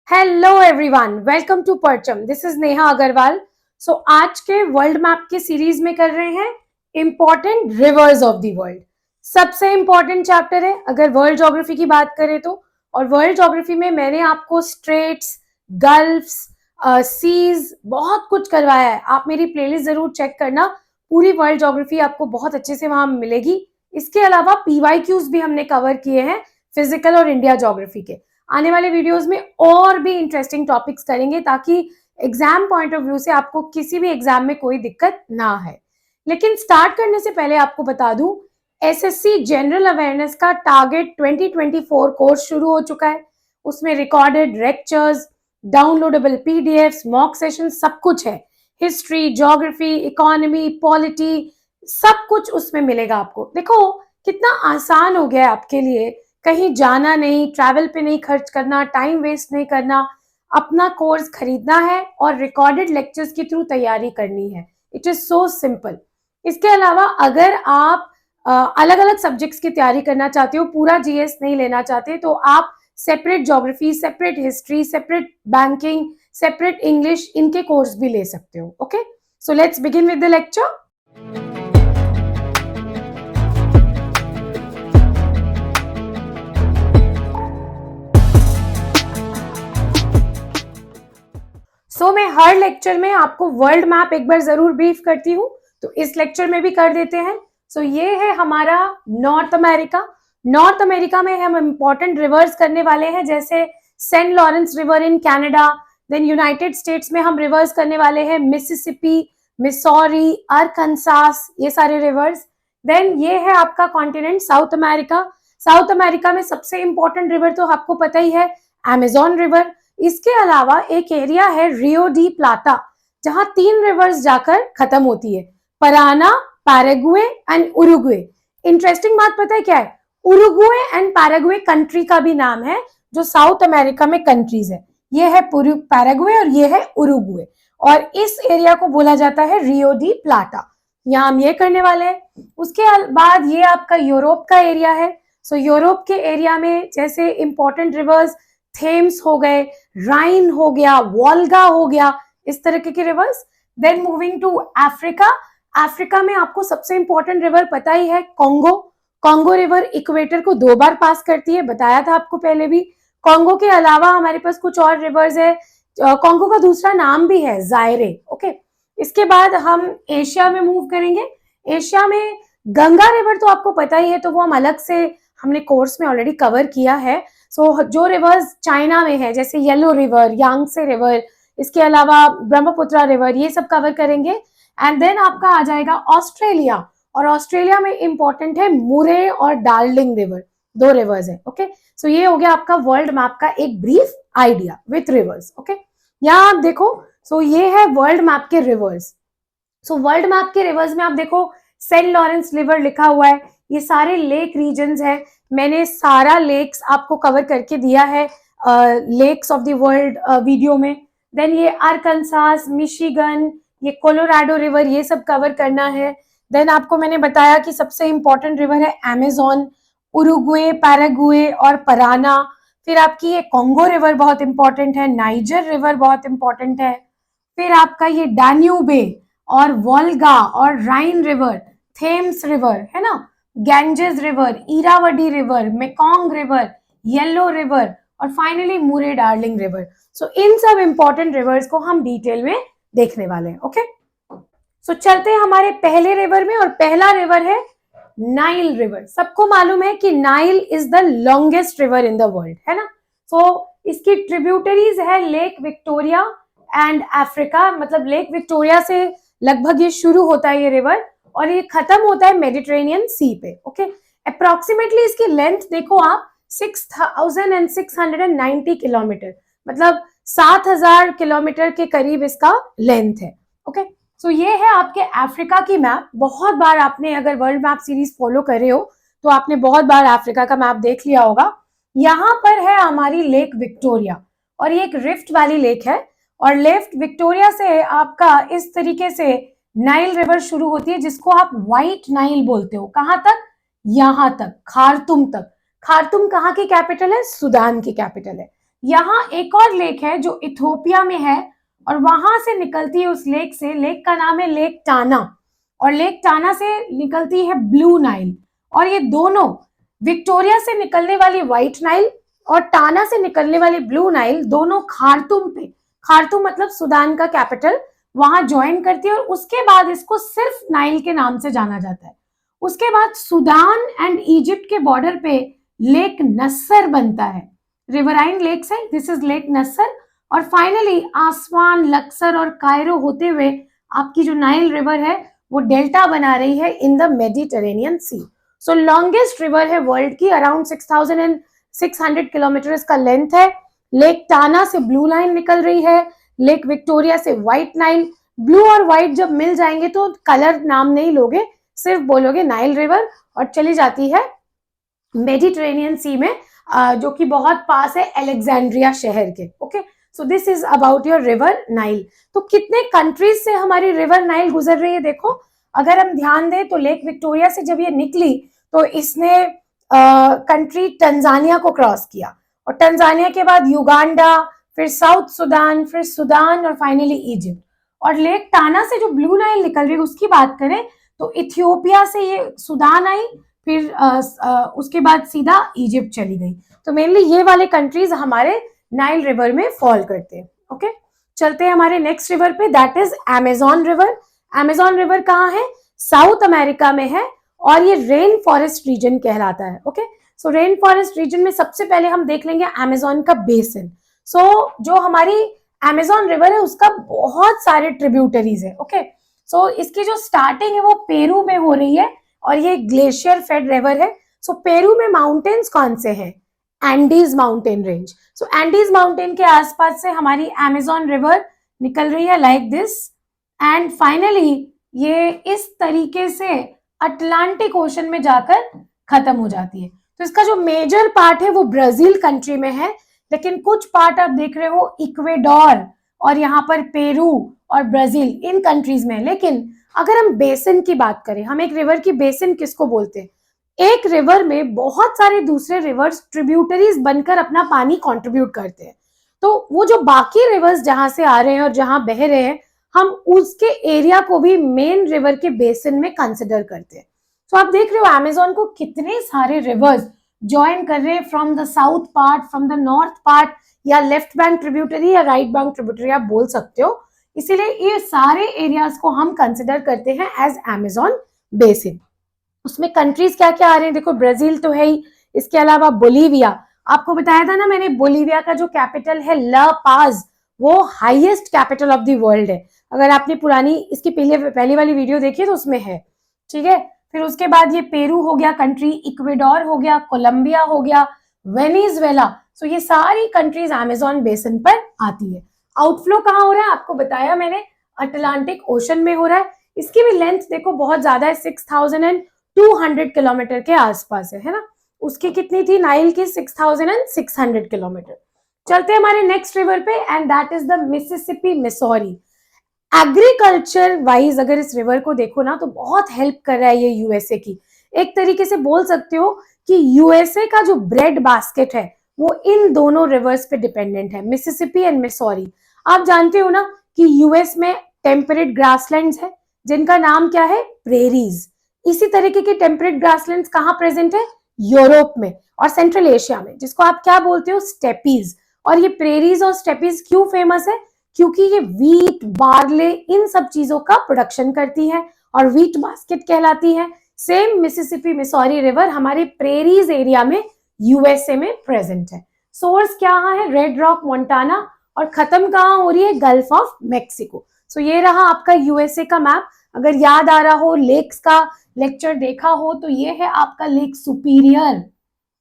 Hello everyone, welcome to Parcham. This is Neha Agarwal. So आज के world map के सीरीज में कर रहे हैं important rivers of the world. सबसे इंपॉर्टेंट चैप्टर है अगर वर्ल्ड ज्योग्राफी की बात करें तो। और वर्ल्ड ज्योग्राफी में मैंने आपको स्ट्रेट्स, गल्फ्स, सीज बहुत कुछ करवाया है। आप मेरी प्लेलिस्ट जरूर चेक करना, पूरी वर्ल्ड ज्योग्राफी आपको बहुत अच्छे से वहां मिलेगी। इसके अलावा पीवाईक्यूज भी हमने कवर किए हैं फिजिकल और इंडिया ज्योग्राफी के। आने वाले वीडियोस में और भी इंटरेस्टिंग टॉपिक्स करेंगे ताकि एग्जाम पॉइंट ऑफ व्यू से आपको किसी भी एग्जाम में कोई दिक्कत ना है। लेकिन स्टार्ट करने से पहले आपको बता दूं, एसएससी जनरल अवेयरनेस का टारगेट 2024 कोर्स शुरू हो चुका है। उसमें recorded lectures, downloadable PDFs, mock session सब कुछ है। हिस्ट्री, ज्योग्राफी, इकोनॉमी, पॉलिटी सब कुछ उसमें मिलेगा आपको। देखो कितना आसान हो गया है आपके लिए, कहीं जाना नहीं, ट्रैवल पे नहीं खर्च करना, टाइम वेस्ट नहीं करना, अपना कोर्स खरीदना है और रिकॉर्डेड लेक्चर्स के थ्रू तैयारी करनी है। It is so simple. इसके अलावा अगर आप अलग अलग सब्जेक्ट्स की तैयारी करना चाहते हो, पूरा जीएस नहीं लेना चाहते, तो आप separate geography, separate history, separate banking, separate English, इनके कोर्स भी ले सकते हो। Okay, so let's begin with the lecture. मैं हर लेक्चर में आपको वर्ल्ड मैप एक बार जरूर ब्रीफ करती हूँ, तो इस लेक्चर में भी कर देते हैं। ये है हमारा नॉर्थ अमेरिका। नॉर्थ अमेरिका में हम इंपॉर्टेंट रिवर्स करने वाले हैं, जैसे Saint Lawrence river in Canada. Then United States में हम रिवर्स करने वाले हैं मिसिसिपी, मिसौरी, अरकानसास, ये सारे रिवर्स। देन ये है आपका continent south America. South America में सबसे इंपॉर्टेंट रिवर तो आपको पता ही है, अमेजोन रिवर। इसके अलावा एक एरिया है रियो डी प्लाटा, जहां 3 रिवर्स जाकर खत्म होती है, Parana, Paraguay and Uruguay. Interesting बात पता है क्या है, उरुग्वे एंड पैराग्वे कंट्री का भी नाम है जो साउथ अमेरिका में कंट्रीज है। ये है पैराग्वे और ये है उरुग्वे, और इस एरिया को बोला जाता है रियो डी प्लाटा। यहाँ हम ये करने वाले हैं। उसके बाद ये आपका यूरोप का एरिया है। यूरोप के एरिया में जैसे इंपॉर्टेंट रिवर्स थेम्स हो गए, राइन हो गया, वोल्गा हो गया, इस तरह के rivers. Then moving to Africa. Africa में आपको सबसे इंपॉर्टेंट रिवर पता ही है, कॉन्गो। कॉन्गो रिवर इक्वेटर को 2 बार पास करती है, बताया था आपको पहले भी। कॉन्गो के अलावा हमारे पास कुछ और रिवर्स है। कॉन्गो का दूसरा नाम भी है जायरे। ओके, इसके बाद हम एशिया में मूव करेंगे। एशिया में गंगा रिवर तो आपको पता ही है, तो वो हम अलग से हमने कोर्स में ऑलरेडी कवर किया है। जो रिवर्स चाइना में है, जैसे येलो रिवर, यांगसे रिवर, इसके अलावा ब्रह्मपुत्र रिवर, ये सब कवर करेंगे। एंड देन आपका आ जाएगा ऑस्ट्रेलिया, और ऑस्ट्रेलिया में इंपॉर्टेंट है मुरे और डार्लिंग रिवर, 2 रिवर्स है। ओके, ये हो गया आपका वर्ल्ड मैप का एक brief idea with reverse. Okay, यहाँ आप देखो, ये है वर्ल्ड मैप के रिवर्स। वर्ल्ड मैप के रिवर्स में आप देखो सेंट लॉरेंस रिवर लिखा हुआ है, ये सारे लेक रीजन्स है। मैंने सारा लेक्स आपको कवर करके दिया है lakes of the world video में। देन ये अरकानसास, मिशिगन, ये कोलोराडो रिवर, ये सब कवर करना है। देन आपको मैंने बताया कि सबसे इंपॉर्टेंट रिवर है अमेजोन, उरुग्वे, पैराग्वे और पराना। फिर आपकी ये कॉन्गो रिवर बहुत इंपॉर्टेंट है, नाइजर रिवर बहुत इंपॉर्टेंट है। फिर आपका ये डान्यूबे और वोल्गा और राइन रिवर, थेम्स रिवर है ना, Ganges river, Irrawaddy river, Mekong river, yellow river और फाइनली मुरे डार्लिंग रिवर। इन सब इंपॉर्टेंट रिवर्स को हम डिटेल में देखने वाले हैं। ओके, चलते हैं हमारे पहले रिवर में, और पहला रिवर है नाइल रिवर। सबको मालूम है कि Nile is the longest river in the world, है ना। इसकी ट्रिब्यूटरीज है लेक विक्टोरिया एंड अफ्रीका, मतलब लेक विक्टोरिया से लगभग ये शुरू होता है ये रिवर, और ये खत्म होता है मेडिटेरेनियन सी पे। ओके, अप्रोक्सीमेटली इसकी लेंथ देखो आप 6690 किलोमीटर, मतलब 7000 किलोमीटर के करीब इसका लेंथ है। ओके, ये है आपके अफ्रीका की मैप। बहुत बार आपने अगर वर्ल्ड मैप सीरीज फॉलो कर रहे हो तो आपने बहुत बार अफ्रीका का मैप देख लिया होगा। यहाँ पर है हमारी लेक विक्टोरिया, और ये एक रिफ्ट वाली लेक है, और लेफ्ट विक्टोरिया से आपका इस तरीके से नाइल रिवर शुरू होती है, जिसको आप व्हाइट नाइल बोलते हो। कहां तक? यहां तक, खार्तुम तक। खार्तुम कहाँ की कैपिटल है? सूडान की कैपिटल है। यहाँ एक और लेक है जो इथियोपिया में है और वहां से निकलती है, उस लेक से, लेक का नाम है लेक टाना, और लेक टाना से निकलती है ब्लू नाइल। और ये दोनों, विक्टोरिया से निकलने वाली व्हाइट नाइल और टाना से निकलने वाली ब्लू नाइल, दोनों खार्तुम पे, खार्तुम मतलब सूडान का कैपिटल, वहां ज्वाइन करती है और उसके बाद इसको सिर्फ नाइल के नाम से जाना जाता है। उसके बाद सूडान एंड इजिप्ट के बॉर्डर पे लेक नस्सर बनता है, रिवराइन लेक्स है, दिस इज लेक नस्सर। और फाइनली आसवान, लक्सर और कायरो होते हुए आपकी जो नाइल रिवर है वो डेल्टा बना रही है in the Mediterranean sea. So longest river है वर्ल्ड की, अराउंड 6600 किलोमीटर का लेंथ है। लेक टाना से ब्लू लाइन निकल रही है, लेक विक्टोरिया से व्हाइट नाइल। ब्लू और व्हाइट जब मिल जाएंगे तो कलर नाम नहीं लोगे, सिर्फ बोलोगे नाइल रिवर, और चली जाती है मेडिटेरेनियन सी में, जो कि बहुत पास है अलेक्जेंड्रिया शहर के। Okay, so this is about your river Nile. तो कितने कंट्रीज से हमारी रिवर नाइल गुजर रही है देखो, अगर हम ध्यान दें तो लेक विक्टोरिया से जब ये निकली तो इसने कंट्री टंजानिया को क्रॉस किया, और टंजानिया के बाद युगांडा, फिर साउथ सुडान, फिर सुडान और फाइनली इजिप्ट। और लेक टाना से जो ब्लू नाइल निकल रही है उसकी बात करें तो इथियोपिया से ये सुडान आई, फिर उसके बाद सीधा इजिप्ट चली गई। तो मेनली ये वाले कंट्रीज हमारे नाइल रिवर में फॉल करते हैं। ओके, चलते हैं हमारे नेक्स्ट रिवर पे, that is Amazon river. Amazon river कहाँ है? साउथ अमेरिका में है और ये रेन फॉरेस्ट रीजन कहलाता है। ओके, सो रेन फॉरेस्ट रीजन में सबसे पहले हम देख लेंगे अमेजोन का बेसिन। सो जो हमारी अमेजोन रिवर है उसका बहुत सारे ट्रिब्यूटरीज है। ओके, सो इसकी जो स्टार्टिंग है वो पेरू में हो रही है और ये ग्लेशियर फेड रिवर है। सो पेरू में माउंटेन्स कौन से हैं? Andes mountain range. So Andes mountain के आसपास से हमारी अमेजोन रिवर निकल रही है लाइक दिस, एंड फाइनली ये इस तरीके से अटलांटिक ओशन में जाकर खत्म हो जाती है। तो इसका जो मेजर पार्ट है वो ब्राजील कंट्री में है, लेकिन कुछ पार्ट आप देख रहे हो इक्वेडोर और यहाँ पर पेरू और ब्राजील, इन कंट्रीज में। लेकिन अगर हम बेसिन की बात करें, हम एक रिवर की बेसिन किसको बोलते हैं? एक रिवर में बहुत सारे दूसरे रिवर्स ट्रिब्यूटरीज बनकर अपना पानी कंट्रीब्यूट करते हैं। तो वो जो बाकी रिवर्स जहां से आ रहे हैं और जहां बह रहे हैं, हम उसके एरिया को भी मेन रिवर के बेसिन में कंसिडर करते हैं। तो आप देख रहे हो अमेजोन को कितने सारे रिवर्स ज्वाइन कर रहे हैं, from the south part, from the north part, या लेफ्ट बैंक ट्रिब्यूटरी या राइट बैंक ट्रिब्यूटरी आप बोल सकते हो। इसीलिए ये सारे एरियाज को हम कंसिडर करते हैं एज अमेजोन बेसिन। उसमें कंट्रीज क्या क्या आ रहे हैं देखो, ब्राजील तो है ही, इसके अलावा बोलीविया, आपको बताया था ना मैंने, बोलीविया का जो कैपिटल है ला पाज, वो highest capital of the world है। अगर आपने पुरानी इसकी पहली वाली वीडियो देखी तो उसमें है। ठीक है, फिर उसके बाद ये पेरू हो गया कंट्री, इक्वेडोर हो गया, कोलंबिया हो गया, वेनेजुएला। सो ये सारी कंट्रीज अमेजोन बेसिन पर आती है। आउटफ्लो कहाँ हो रहा है आपको बताया मैंने, अटलांटिक ओशन में हो रहा है। इसकी भी लेंथ देखो बहुत ज्यादा है, 6200 किलोमीटर के आसपास है ना। उसकी कितनी थी नाइल की? 6600 किलोमीटर। चलते हैं हमारे नेक्स्ट रिवर पे, and that is the Mississippi Missouri. Agriculture wise अगर इस रिवर को देखो ना तो बहुत हेल्प कर रहा है ये यूएसए की। एक तरीके से बोल सकते हो कि यूएसए का जो ब्रेड बास्केट है वो इन दोनों रिवर्स पे डिपेंडेंट है, मिसिसिपी एंड मिसौरी। आप जानते हो ना कि यूएस में टेम्परेट ग्रासलैंड्स है जिनका नाम क्या है? प्रेरीज। इसी तरीके के टेम्परेट ग्रासलैंड्स कहाँ प्रेजेंट है? यूरोप में और सेंट्रल एशिया में, जिसको आप क्या बोलते हो? स्टेपीज। और ये प्रेरीज और स्टेपीज क्यों फेमस है? क्योंकि ये व्हीट, बार्ले, इन सब चीजों का प्रोडक्शन करती है और व्हीट बास्केट कहलाती है। सेम मिसिसिपी मिसौरी रिवर हमारे प्रेरीज एरिया में यूएसए में प्रेजेंट है। सोर्स क्या है? रेड रॉक, मोंटाना, और खत्म कहाँ हो रही है? Gulf of Mexico. सो ये रहा आपका यूएसए का मैप। अगर याद आ रहा हो, लेक्स का लेक्चर देखा हो, तो ये है आपका लेक सुपीरियर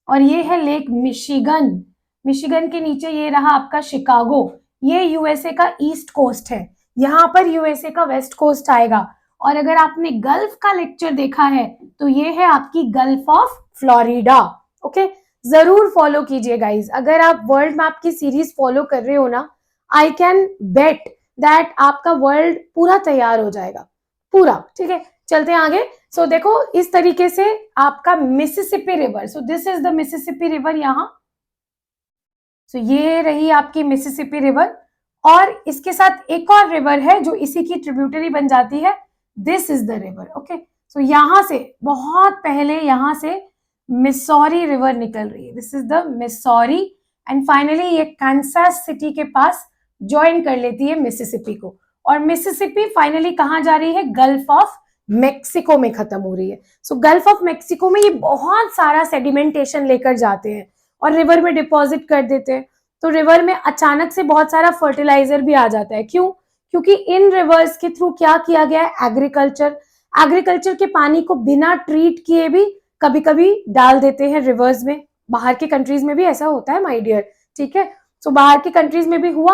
और ये है लेक मिशिगन। मिशिगन के नीचे ये रहा आपका शिकागो। ये यूएसए का ईस्ट कोस्ट है, यहाँ पर यूएसए का वेस्ट कोस्ट आएगा। और अगर आपने गल्फ का लेक्चर देखा है तो ये है आपकी गल्फ ऑफ फ्लोरिडा। ओके, जरूर फॉलो कीजिए गाइज। अगर आप वर्ल्ड मैप की सीरीज फॉलो कर रहे हो ना, आई कैन बेट दैट आपका वर्ल्ड पूरा तैयार हो जाएगा, पूरा। ठीक है, चलते हैं आगे। सो देखो इस तरीके से आपका Mississippi river, so this is the Mississippi river यहाँ सो ये रही आपकी मिसिसिपी रिवर, और इसके साथ एक और रिवर है जो इसी की ट्रिब्यूटरी बन जाती है, this is the river. Okay, so यहां से बहुत पहले यहां से मिसौरी रिवर निकल रही है, this is the Missouri, and finally ये कांसास सिटी के पास ज्वाइन कर लेती है मिसिसिपी को, और मिसिसिपी फाइनली कहां जा रही है, गल्फ ऑफ मेक्सिको में खत्म हो रही है। सो गल्फ ऑफ मेक्सिको में ये बहुत सारा सेडिमेंटेशन लेकर जाते हैं और रिवर में डिपॉजिट कर देते हैं, तो रिवर में अचानक से बहुत सारा फर्टिलाइजर भी आ जाता है। क्यों? क्योंकि इन रिवर्स के थ्रू क्या किया गया है, एग्रीकल्चर के पानी को बिना ट्रीट किए भी कभी कभी डाल देते हैं रिवर्स में। बाहर के कंट्रीज में भी ऐसा होता है माय डियर, ठीक है। सो बाहर के कंट्रीज में भी हुआ,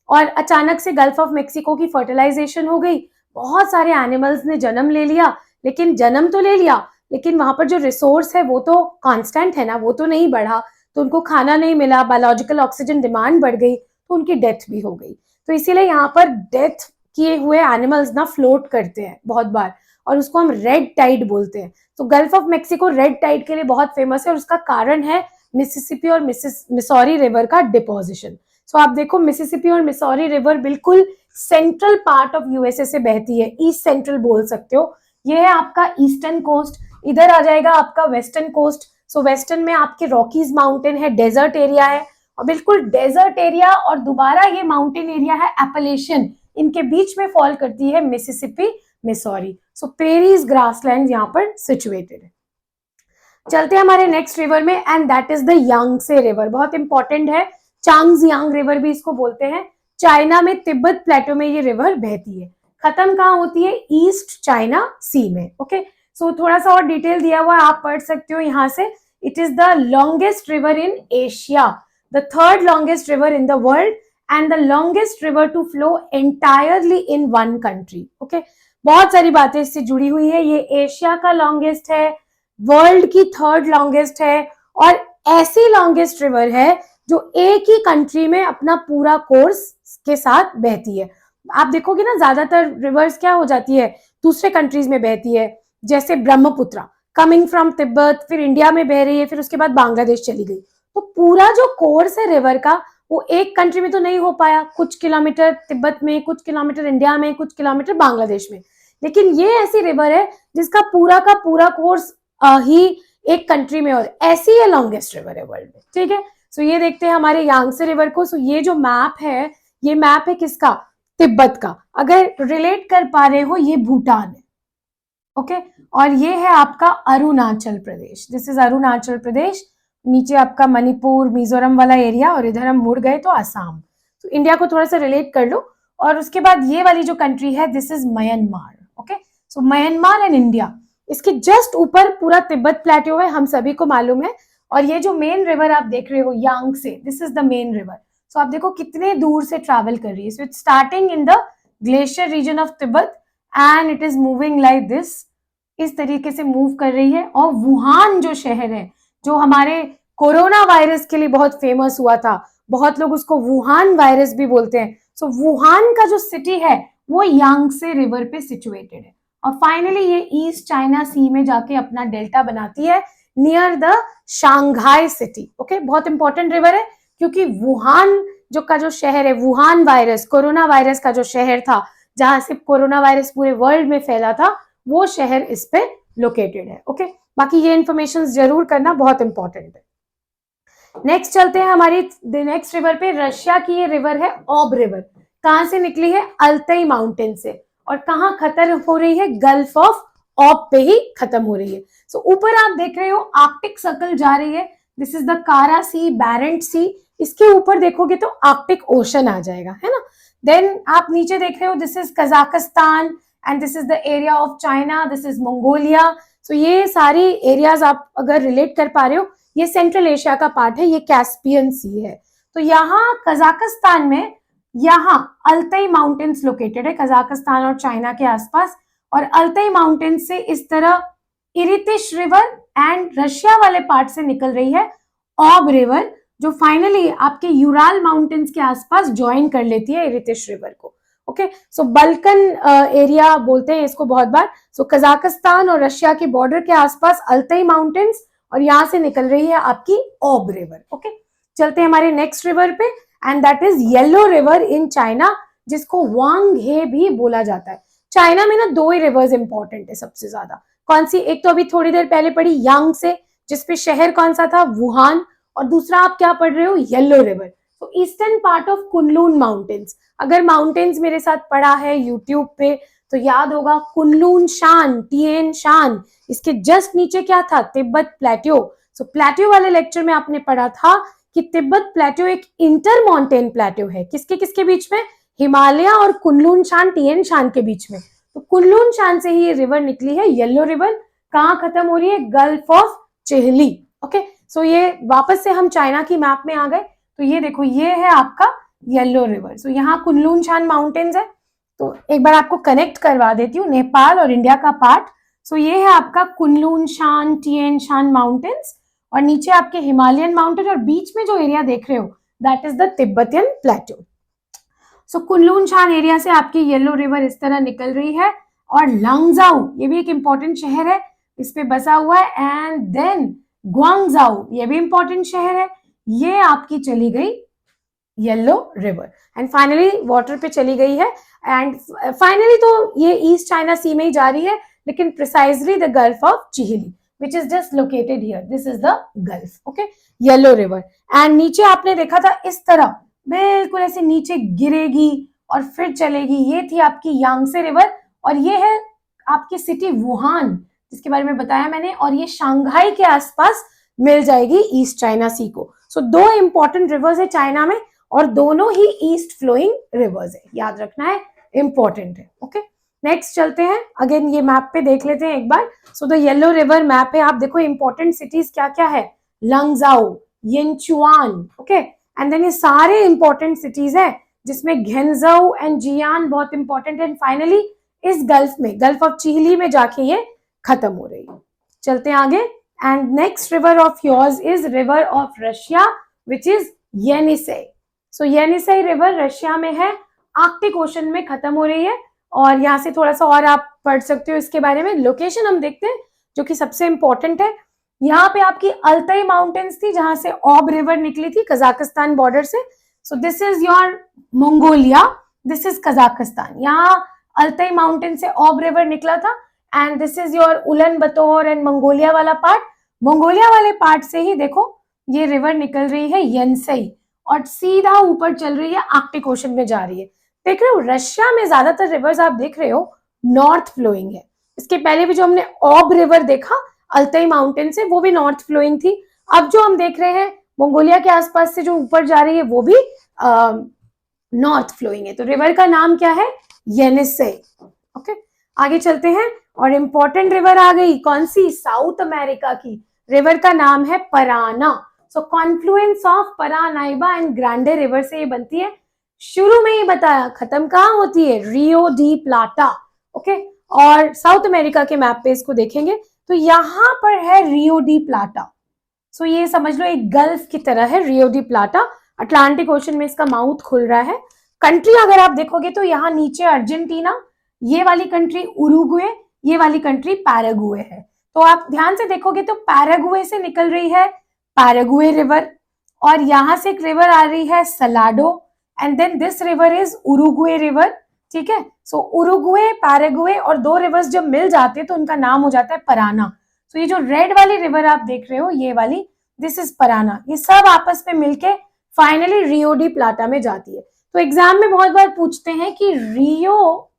और अचानक से गल्फ ऑफ मेक्सिको की फर्टिलाइजेशन हो गई, बहुत सारे एनिमल्स ने जन्म ले लिया, लेकिन जन्म तो ले लिया, लेकिन वहां पर जो रिसोर्स है वो तो कांस्टेंट है ना, वो तो नहीं बढ़ा, तो उनको खाना नहीं मिला, बायोलॉजिकल ऑक्सीजन डिमांड बढ़ गई, तो उनकी डेथ भी हो गई। तो इसीलिए यहाँ पर डेथ किए हुए एनिमल्स ना फ्लोट करते हैं बहुत बार, और उसको हम रेड टाइड बोलते हैं। तो gulf of Mexico red tide के लिए बहुत फेमस है, और उसका कारण है मिसिसिपी और मिसौरी रिवर का डिपोजिशन। सो आप देखो मिसिसिपी और मिसौरी रिवर बिल्कुल सेंट्रल पार्ट ऑफ यूएसए से बहती है, ईस्ट सेंट्रल बोल सकते हो। ये है आपका ईस्टर्न कोस्ट, इधर आ जाएगा आपका वेस्टर्न कोस्ट। सो वेस्टर्न में आपके रॉकीज माउंटेन है, डेजर्ट एरिया है, और बिल्कुल डेजर्ट एरिया और दोबारा ये माउंटेन एरिया है एपलेशियन, इनके बीच में फॉल करती है मिसिसिपी मिसौरी। सो पेरीज ग्रासलैंड यहाँ पर सिचुएटेड है। चलते हैं हमारे नेक्स्ट रिवर में, and that is the यांगसे river, बहुत इंपॉर्टेंट है, चांगजियांग रिवर भी इसको बोलते हैं। चाइना में तिब्बत प्लेटो में ये रिवर बहती है, खत्म कहाँ होती है, ईस्ट चाइना सी में। ओके, सो थोड़ा सा और डिटेल दिया हुआ है, आप पढ़ सकते हो यहाँ से। It is the longest river in Asia, the third longest river in the world, and the longest river to flow entirely in one country. Okay, बहुत सारी बातें इससे जुड़ी हुई है, ये एशिया का लॉन्गेस्ट है, वर्ल्ड की थर्ड लॉन्गेस्ट है, और ऐसी लॉन्गेस्ट रिवर है जो एक ही कंट्री में अपना पूरा कोर्स के साथ बहती है। आप देखोगे ना ज्यादातर रिवर्स क्या हो जाती है, दूसरे कंट्रीज में बहती है, जैसे ब्रह्मपुत्रा कमिंग फ्रॉम तिब्बत, फिर इंडिया में बह रही है, फिर उसके बाद बांग्लादेश चली गई। तो पूरा जो कोर्स है रिवर का वो एक कंट्री में तो नहीं हो पाया, कुछ किलोमीटर तिब्बत में, कुछ किलोमीटर इंडिया में, कुछ किलोमीटर बांग्लादेश में, लेकिन ये ऐसी रिवर है जिसका पूरा का पूरा कोर्स ही एक कंट्री में, और ऐसी ये लॉन्गेस्ट रिवर है वर्ल्ड में। ठीक है, सो ये देखते हैं हमारे यांगसे रिवर को। सो ये जो मैप है, ये मैप है किसका, तिब्बत का। अगर रिलेट कर पा रहे हो, ये भूटान है। ओके, और ये है आपका अरुणाचल प्रदेश, दिस इज अरुणाचल प्रदेश, नीचे आपका मणिपुर मिजोरम वाला एरिया, और इधर हम मुड़ गए तो आसाम। तो इंडिया को थोड़ा सा रिलेट कर लो, और उसके बाद ये वाली जो कंट्री है, this is Myanmar. Okay, so Myanmar and India, इसके जस्ट ऊपर पूरा तिब्बत प्लेट्यू है, हम सभी को मालूम है। और ये जो मेन रिवर आप देख रहे हो Yangtze, this is the main river. So आप देखो कितने दूर से ट्रैवल कर रही है। So it's starting in the glacier region of Tibet and it is moving like this, इस तरीके से मूव कर रही है। और वुहान जो शहर है, जो हमारे कोरोना वायरस के लिए बहुत फेमस हुआ था, बहुत लोग उसको वुहान वायरस भी बोलते हैं। सो वुहान का जो सिटी है वो यांगसे रिवर पे सिचुएटेड है, और फाइनली ये ईस्ट चाइना सी में जाके अपना डेल्टा बनाती है near the Shanghai city. Okay, बहुत इंपॉर्टेंट रिवर है, क्योंकि वुहान जो शहर है, वुहान वायरस, कोरोना वायरस का जो शहर था, जहां से कोरोना वायरस पूरे वर्ल्ड में फैला था, वो शहर इस पे लोकेटेड है। ओके, बाकी ये इंफॉर्मेशन जरूर करना, बहुत इंपॉर्टेंट है। नेक्स्ट चलते हैं हमारी नेक्स्ट रिवर पे। रशिया की ये रिवर है ऑब रिवर, कहां से निकली है, अल्ताई माउंटेन से, और कहां खत्म हो रही है, गल्फ ऑफ ऑब पे ही खत्म हो रही है। सो ऊपर आप देख रहे हो आर्कटिक सर्कल जा रही है, दिस इज द कारा सी, बैरेंट सी, इसके ऊपर देखोगे तो आर्कटिक ओशन आ जाएगा, है ना। देन आप नीचे देख रहे हो, this is Kazakhstan and this is the area of China, this is Mongolia. So ये सारी एरियाज आप अगर रिलेट कर पा रहे हो, ये सेंट्रल एशिया का पार्ट है, ये कैस्पियन सी है। तो यहाँ कजाकिस्तान में यहाँ अल्ताई माउंटेन्स लोकेटेड है, कजाकिस्तान और चाइना के आसपास, और अल्ताई माउंटेन से इस तरह इरितिश रिवर एंड रशिया वाले पार्ट से निकल रही है ऑब रिवर, जो फाइनली आपके यूराल माउंटेन्स के आसपास ज्वाइन कर लेती है इरितिश रिवर को। ओके, सो बल्कन एरिया बोलते हैं इसको बहुत बार। सो कजाकिस्तान और रशिया के बॉर्डर के आसपास अल्ताई माउंटेन्स, और यहां से निकल रही है आपकी ऑब रिवर। ओके, चलते हैं हमारे नेक्स्ट रिवर पे, and that is yellow river in China, जिसको वांग हे भी बोला जाता है। चाइना में ना 2 ही रिवर्स इंपॉर्टेंट है सबसे ज्यादा। कौन सी? एक तो अभी थोड़ी देर पहले पढ़ी यांग से, जिसपे शहर कौन सा था? वुहान। और दूसरा आप क्या पढ़ रहे हो? Yellow river. तो eastern part of Kunlun mountains. अगर माउंटेन्स मेरे साथ पढ़ा है यूट्यूब पे तो याद होगा कुनलून शान, टिएन शान, इसके जस्ट नीचे क्या था? तिब्बत प्लेट्यू। सो प्लेट्यू वाले लेक्चर में आपने पढ़ा था कि तिब्बत प्लेट्यू एक इंटर माउंटेन प्लेट्यू है। किसके किसके बीच में? हिमालय और कुनलून शान, टिएन शान के बीच में। तो कुनलून शान से ही ये रिवर निकली है, येलो रिवर। कहाँ खत्म हो रही है? Gulf of Chihli. Okay, so ये वापस से हम चाइना की मैप में आ गए। तो ये देखो, ये है आपका येलो रिवर। सो यहाँ कुनलून शान माउंटेन्स है। तो एक बार आपको कनेक्ट करवा देती हूँ, नेपाल और इंडिया का पार्ट। सो ये है आपका कुनलून शान, टिएन शान माउंटेन्स, और नीचे आपके हिमालयन माउंटेन, और बीच में जो एरिया देख रहे हो that is the Tibetan plateau. So Kunlun Shan area से आपकी येलो रिवर इस तरह निकल रही है। और लंगजाऊ, ये भी एक इंपॉर्टेंट शहर है, इस पे बसा हुआ है। एंड देन ग्वांगजाऊ, ये भी इंपॉर्टेंट शहर है। ये आपकी चली गई yellow river, and finally water पे चली गई है। एंड फाइनली तो ये ईस्ट चाइना सी में ही जा रही है, लेकिन precisely the Gulf of Chihli which is just located here. This is the Gulf. Okay, Yellow River. And नीचे आपने देखा था इस तरह बिल्कुल ऐसे नीचे गिरेगी और फिर चलेगी। ये थी आपकी यांगसे रिवर, और ये है आपकी सिटी वुहान, जिसके बारे में बताया मैंने, और ये शंघाई के आसपास मिल जाएगी ईस्ट चाइना सी को। सो 2 इंपॉर्टेंट रिवर्स है चाइना में, और दोनों ही ईस्ट फ्लोइंग रिवर्स है, याद रखना है, इंपॉर्टेंट है। ओके, नेक्स्ट चलते हैं। अगेन ये मैप पे देख लेते हैं एक बार। So the Yellow River map पे आप देखो इंपॉर्टेंट सिटीज क्या क्या है। Lanzhou, Yinchuan, okay, and then ये सारे इंपॉर्टेंट सिटीज है, जिसमें घेनजाओ एंड जियान बहुत इंपॉर्टेंट है। फाइनली इस गल्फ में, गल्फ ऑफ चिहली में जाके ये खत्म हो रही है। चलते हैं आगे। And next river of yours is river of Russia, which is Yenisei. So Yenisei river Russia में है, आर्कटिक ओशन में खत्म हो रही है। और यहाँ से थोड़ा सा और आप पढ़ सकते हो इसके बारे में। लोकेशन हम देखते हैं जो कि सबसे इंपॉर्टेंट है। यहाँ पे आपकी अल्ताई माउंटेन्स थी, जहां से ऑब रिवर निकली थी कजाकिस्तान बॉर्डर से। So this is your Mongolia, this is Kazakhstan. यहाँ अल्ताई माउंटेन से ऑब रिवर निकला था, एंड दिस इज योर उलन बतौर एंड मंगोलिया वाला पार्ट। मंगोलिया वाले पार्ट से ही देखो ये रिवर निकल रही है येनसई, और सीधा ऊपर चल रही है, आर्कटिक ओशन में जा रही है। देख रहे हो रशिया में ज्यादातर रिवर्स आप देख रहे हो नॉर्थ फ्लोइंग है। इसके पहले भी जो हमने ऑब रिवर देखा अल्ताई माउंटेन से, वो भी नॉर्थ फ्लोइंग थी। अब जो हम देख रहे हैं मंगोलिया के आसपास से जो ऊपर जा रही है, वो भी नॉर्थ फ्लोइंग है। तो रिवर का नाम क्या है? येनिसे। ओके, आगे चलते हैं। और इंपॉर्टेंट रिवर आ गई, कौन सी? साउथ अमेरिका की। रिवर का नाम है Parana. So confluence of Paranaiba and Grande river से ये बनती है। शुरू में ही बताया, खत्म कहाँ होती है? Rio de प्लाटा। ओके, और साउथ अमेरिका के मैप पे इसको देखेंगे तो यहाँ पर है रियो डी प्लाटा। सो ये समझ लो एक गल्फ की तरह है रियो डी प्लाटा, अटलांटिक ओशन में इसका माउथ खुल रहा है। कंट्री अगर आप देखोगे तो यहाँ नीचे अर्जेंटीना, ये वाली कंट्री उरुग्वे, ये वाली कंट्री पैरागुए है। तो आप ध्यान से देखोगे तो पैरागुए से निकल रही है पैरागुए रिवर, और यहाँ से एक रिवर आ रही है Salado, and then this river is Uruguay river. ठीक है, सो उरुग्वे, पैरागुए और 2 रिवर्स जब मिल जाते हैं तो उनका नाम हो जाता है पराना। तो ये जो रेड वाली रिवर आप देख रहे हो, ये वाली, दिस इज पराना। ये सब आपस में मिलके फाइनली रियो डी प्लाटा में जाती है। तो एग्जाम में बहुत बार पूछते हैं कि Rio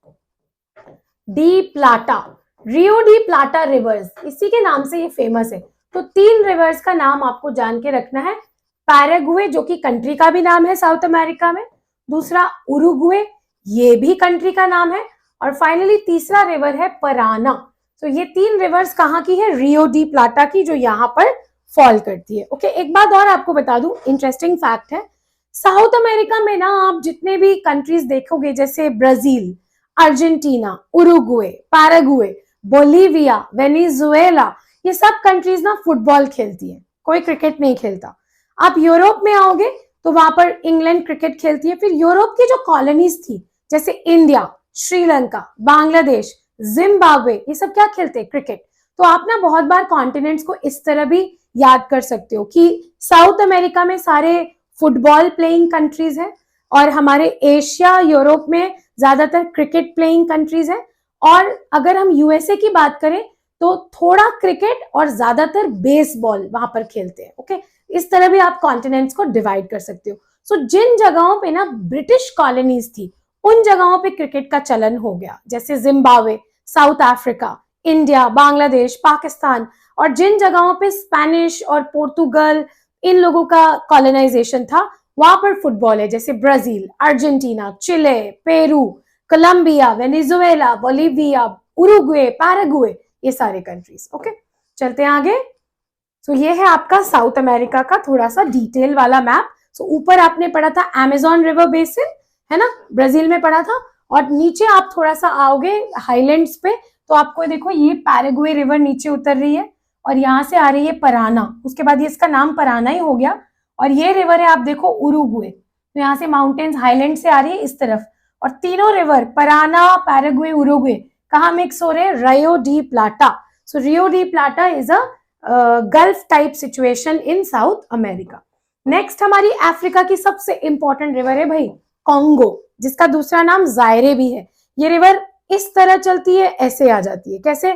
de प्लाटा, Rio de प्लाटा reverse, इसी के नाम से ये फेमस है। तो 3 रिवर्स का नाम आपको जान के रखना है। पैरागुए, जो कि कंट्री का भी नाम है साउथ अमेरिका में, दूसरा उरुग्वे, ये भी कंट्री का नाम है, और फाइनली तीसरा रिवर है पराना। तो ये 3 रिवर्स कहाँ की है? रियो डी प्लाटा की, जो यहाँ पर फॉल करती है। ओके, एक बात और आपको बता दूं, इंटरेस्टिंग फैक्ट है, साउथ अमेरिका में ना आप जितने भी कंट्रीज देखोगे, जैसे Brazil, Argentina, Uruguay, Paraguay, Bolivia, Venezuela, ये सब कंट्रीज ना फुटबॉल खेलती है, कोई क्रिकेट नहीं खेलता। आप यूरोप में आओगे तो वहां पर इंग्लैंड क्रिकेट खेलती है। फिर यूरोप की जो कॉलोनीज थी, जैसे इंडिया, श्रीलंका, बांग्लादेश, जिम्बाब्वे, ये सब क्या खेलते हैं? क्रिकेट। तो आप ना बहुत बार कॉन्टिनेंट्स को इस तरह भी याद कर सकते हो कि साउथ अमेरिका में सारे फुटबॉल प्लेइंग कंट्रीज हैं और हमारे एशिया यूरोप में ज्यादातर क्रिकेट प्लेइंग कंट्रीज हैं, और अगर हम यूएसए की बात करें तो थोड़ा क्रिकेट और ज्यादातर बेसबॉल वहां पर खेलते हैं। ओके, इस तरह भी आप कॉन्टिनेंट्स को डिवाइड कर सकते हो। सो जिन जगहों पे ना ब्रिटिश कॉलोनीज थी उन जगहों पे क्रिकेट का चलन हो गया, जैसे Zimbabwe, south Africa, India, Bangladesh, Pakistan, और जिन जगहों पे स्पेनिश और पोर्तुगल इन लोगों का कॉलोनाइजेशन था वहां पर फुटबॉल है, जैसे Brazil, Argentina, Chile, Peru, Colombia, Venezuela, Bolivia, Uruguay, Paraguay, ये सारे कंट्रीज। ओके, चलते हैं आगे। सो ये है आपका साउथ अमेरिका का थोड़ा सा डिटेल वाला मैप। सो ऊपर आपने पढ़ा था अमेजोन रिवर बेसिन, है ना, ब्राजील में पढ़ा था, और नीचे आप थोड़ा सा आओगे हाईलैंड्स पे तो आपको देखो ये पैराग्वे रिवर नीचे उतर रही है और यहाँ से आ रही है पराना, उसके बाद ये इसका नाम पराना ही हो गया, और ये रिवर है आप देखो उरुग्वे, तो यहाँ से माउंटेन्स हाईलैंड से आ रही है इस तरफ, और तीनों रिवर पराना, पैराग्वे, उरुग्वे कहाँ मिक्स हो रहे हैं? Rio de प्लाटा। So Rio de प्लाटा is a gulf type situation in south America. Next हमारी अफ्रीका की सबसे इंपॉर्टेंट रिवर है भाई कॉन्गो, जिसका दूसरा नाम जायरे भी है। ये रिवर इस तरह चलती है, ऐसे आ जाती है, कैसे?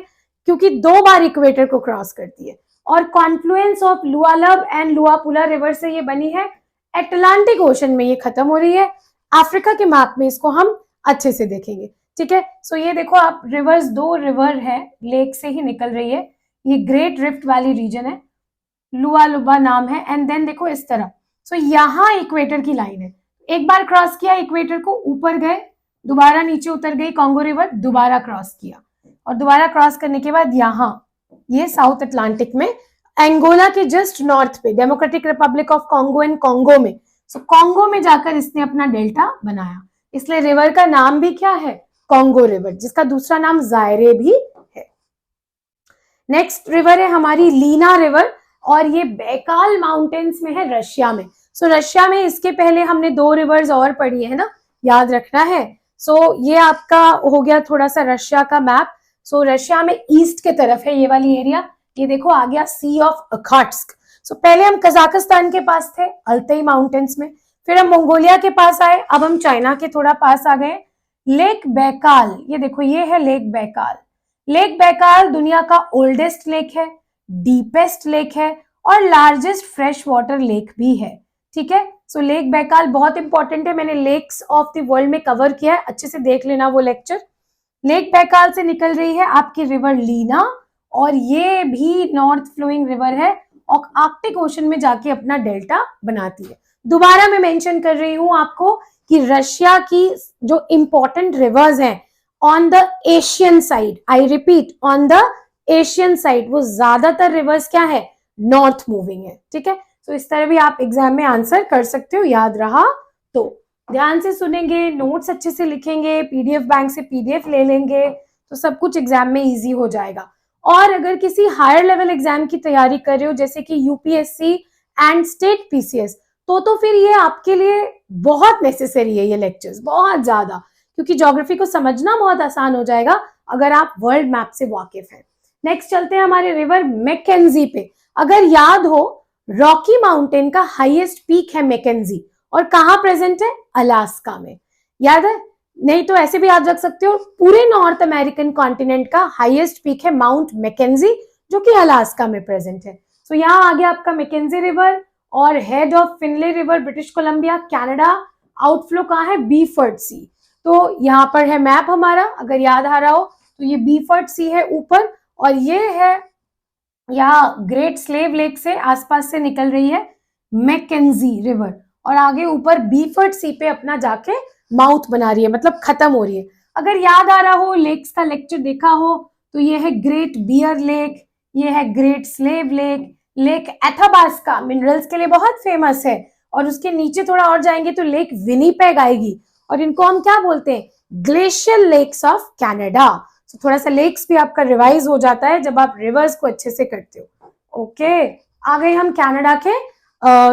क्योंकि 2 बार इक्वेटर को क्रॉस करती है, और कॉन्फ्लुएंस ऑफ लुआलब एंड लुआपुला रिवर से ये बनी है, अटलांटिक ओशन में ये खत्म हो रही है। अफ्रीका के मैप में इसको हम अच्छे से देखेंगे, ठीक है। सो ये देखो आप रिवर्स, 2 रिवर है लेक से ही निकल रही है, ये ग्रेट रिफ्ट वैली रीजन है, लुआलुबा नाम है, एंड देन देखो इस तरह। सो यहाँ इक्वेटर की लाइन है, एक बार क्रॉस किया इक्वेटर को, ऊपर गए, दोबारा नीचे उतर गई कॉन्गो रिवर, दोबारा क्रॉस किया, और दोबारा क्रॉस करने के बाद यहाँ ये साउथ अटलांटिक में एंगोला के जस्ट नॉर्थ पे democratic Republic of Congo and Congo में, सो कॉन्गो में जाकर इसने अपना डेल्टा बनाया, इसलिए रिवर का नाम भी क्या है? कॉन्गो रिवर, जिसका दूसरा नाम जायरे भी है। नेक्स्ट रिवर है हमारी लीना रिवर, और ये बैकाल माउंटेन्स में है रशिया में। सो रशिया में इसके पहले हमने 2 रिवर्स और पढ़ी है ना, याद रखना है। सो ये आपका हो गया थोड़ा सा रशिया का मैप। सो रशिया में ईस्ट के तरफ है ये वाली एरिया, ये देखो आ गया सी ऑफ अखाट्स्क। सो पहले हम कजाकिस्तान के पास थे अल्ताई माउंटेन्स में, फिर हम मंगोलिया के पास आए, अब हम चाइना के थोड़ा पास आ गए। लेक बैकाल, ये देखो ये है लेक बैकाल। लेक बैकाल दुनिया का ओल्डेस्ट लेक है, डीपेस्ट लेक है, और लार्जेस्ट फ्रेश वाटर लेक भी है, ठीक है। सो लेक बैकाल बहुत इंपॉर्टेंट है, मैंने लेक्स ऑफ द वर्ल्ड में कवर किया है, अच्छे से देख लेना वो लेक्चर। लेक बैकाल से निकल रही है आपकी रिवर लीना, और ये भी नॉर्थ फ्लोइंग रिवर है और आर्कटिक ओशन में जाके अपना डेल्टा बनाती है। दोबारा मैं मेंशन कर रही हूं आपको कि रशिया की जो इंपॉर्टेंट रिवर्स हैं on the Asian side, I repeat on the Asian side, वो ज्यादातर रिवर्स क्या है? नॉर्थ मूविंग है, ठीक है। तो इस तरह भी आप एग्जाम में आंसर कर सकते हो, याद रहा तो। ध्यान से सुनेंगे, नोट्स अच्छे से लिखेंगे, पीडीएफ बैंक से पीडीएफ ले लेंगे तो सब कुछ एग्जाम में इजी हो जाएगा। और अगर किसी हायर लेवल एग्जाम की तैयारी कर रहे हो जैसे कि यूपीएससी एंड स्टेट पीसीएस, तो फिर ये आपके लिए बहुत नेसेसरी है, ये लेक्चर्स बहुत ज्यादा, क्योंकि ज्योग्राफी को समझना बहुत आसान हो जाएगा अगर आप वर्ल्ड मैप से वाकिफ हैं। नेक्स्ट चलते हैं हमारे रिवर मैकेंजी पे। अगर याद हो, रॉकी माउंटेन का हाईएस्ट पीक है मैकेंजी, और कहाँ प्रेजेंट है? अलास्का में, याद है? नहीं तो ऐसे भी याद रख सकते हो, पूरे नॉर्थ अमेरिकन कॉन्टिनेंट का हाईएस्ट पीक है माउंट मैकेंजी, जो कि अलास्का में प्रेजेंट है। सो यहाँ आ गया आपका मैकेंजी रिवर, और head of फिनले river British Columbia Canada, outflow कहाँ है? बीफर्ड सी। तो यहाँ पर है मैप हमारा, अगर याद आ रहा हो तो ये बीफर्ड सी है ऊपर, और ये है यहाँ ग्रेट स्लेव लेक से आसपास से निकल रही है मैकेंजी रिवर, और आगे ऊपर बीफर्ड सी पे अपना जाके माउथ बना रही है, मतलब खत्म हो रही है। अगर याद आ रहा हो, लेक्स का लेक्चर देखा हो, तो ये है ग्रेट बियर लेक, ये है Great Slave Lake, Lake Athabasca minerals के लिए बहुत फेमस है, और उसके नीचे थोड़ा और जाएंगे तो लेक विनीपेग आएगी, और इनको हम क्या बोलते हैं? Glacial lakes of Canada. तो थोड़ा सा लेक्स भी आपका रिवाइज हो जाता है जब आप रिवर्स को अच्छे से करते हो। ओके, आ गए हम कनाडा के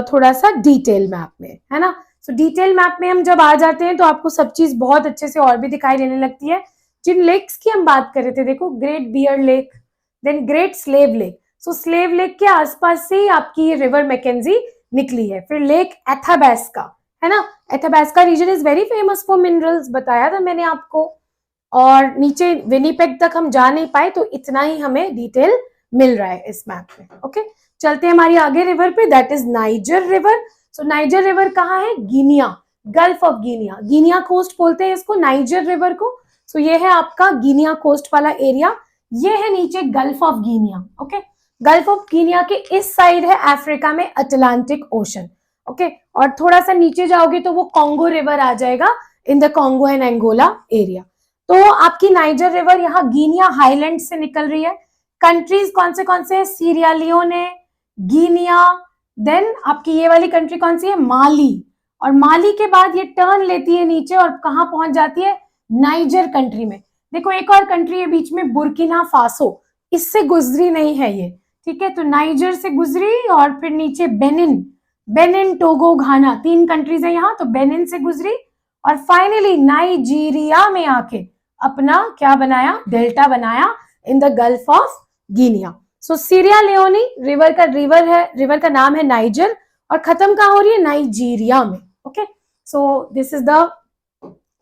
थोड़ा सा डिटेल मैप में, है ना। सो डिटेल मैप में हम जब आ जाते हैं तो आपको सब चीज बहुत अच्छे से और भी दिखाई देने लगती है। जिन लेक्स की हम बात कर रहे थे, देखो Great Bear Lake, then Great Slave Lake. So Slave Lake के आसपास से ही आपकी ये रिवर मैकेंजी निकली है। फिर लेक एथाबास्का है ना, Athabasca region is very famous for minerals, बताया था मैंने आपको। और नीचे विनीपेग तक हम जा नहीं पाए, तो इतना ही हमें डिटेल मिल रहा है इस मैप में। ओके, चलते हैं हमारी आगे रिवर पे, that is Niger river. So Niger river कहाँ है? Guinea, gulf of Guinea, Guinea coast बोलते हैं इसको, नाइजर रिवर को। सो ये है आपका गिनिया कोस्ट वाला एरिया, ये है नीचे gulf of Guinea. Okay, gulf of Guinea के इस साइड है अफ्रीका में अटलांटिक ओशन। ओके, और थोड़ा सा नीचे जाओगे तो वो कॉन्गो रिवर आ जाएगा in the Congo and Angola area. तो आपकी नाइजर रिवर यहाँ गिनिया हाईलैंड से निकल रही है। कंट्रीज कौन से हैं? सीरिया लियोने, गिनिया, देन आपकी ये वाली कंट्री कौन सी है? माली। और माली के बाद ये टर्न लेती है नीचे और कहाँ पहुंच जाती है? नाइजर कंट्री में। देखो एक और कंट्री है बीच में, बुर्किना फासो, इससे गुजरी नहीं है ये, ठीक है। तो नाइजर से गुजरी और फिर नीचे बेनिन, बेनिन, टोगो, घाना, 3 कंट्रीज है यहाँ, तो बेनिन से गुजरी और फाइनली नाइजीरिया में आके अपना क्या बनाया? डेल्टा बनाया in the Gulf of Guinea. So Syria Leone river का नाम है नाइजर और खत्म कहाँ हो रही है? नाइजीरिया में। Okay, so this is the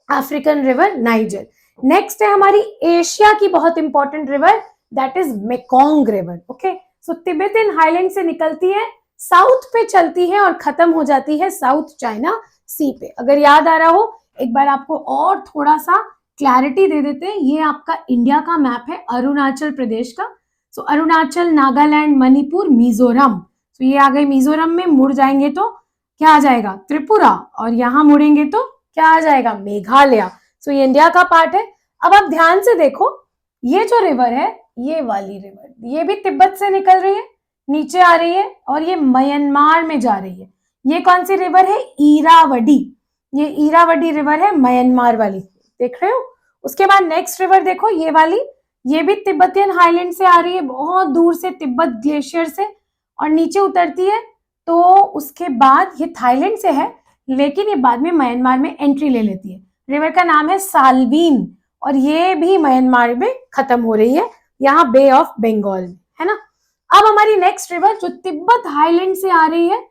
African river niger. Next है हमारी एशिया की बहुत important river, that is Mekong river. Okay, so Tibetan highland से निकलती है, साउथ पे चलती है और खत्म हो जाती है साउथ चाइना सी पे। अगर याद आ रहा हो, एक बार आपको और थोड़ा सा क्लैरिटी दे देते हैं। ये आपका इंडिया का मैप है, अरुणाचल प्रदेश का। सो अरुणाचल, नागालैंड, मणिपुर, मिजोरम। तो ये आ गए मिजोरम में, मुड़ जाएंगे तो क्या आ जाएगा? त्रिपुरा, और यहाँ मुड़ेंगे तो क्या आ जाएगा? मेघालय। सो ये इंडिया का पार्ट है। अब आप ध्यान से देखो, ये जो रिवर है, ये वाली रिवर, ये भी तिब्बत से निकल रही है, नीचे आ रही है और ये म्यांमार में जा रही है। ये कौन सी रिवर है? इरावदी। ये इरावदी रिवर है, म्यांमार वाली, देख रहे हो। उसके बाद नेक्स्ट रिवर देखो, ये वाली, ये भी तिब्बतियन हाईलैंड से आ रही है, बहुत दूर से, तिब्बत ग्लेशियर से, और नीचे उतरती है। तो उसके बाद ये थाईलैंड से है, लेकिन ये बाद में म्यांमार में एंट्री ले लेती है। रिवर का नाम है साल्वीन और ये भी म्यांमार में खत्म हो रही है, यहाँ बे ऑफ बंगाल, है ना। अब हमारी नेक्स्ट रिवर जो तिब्बत हाईलैंड से आ रही है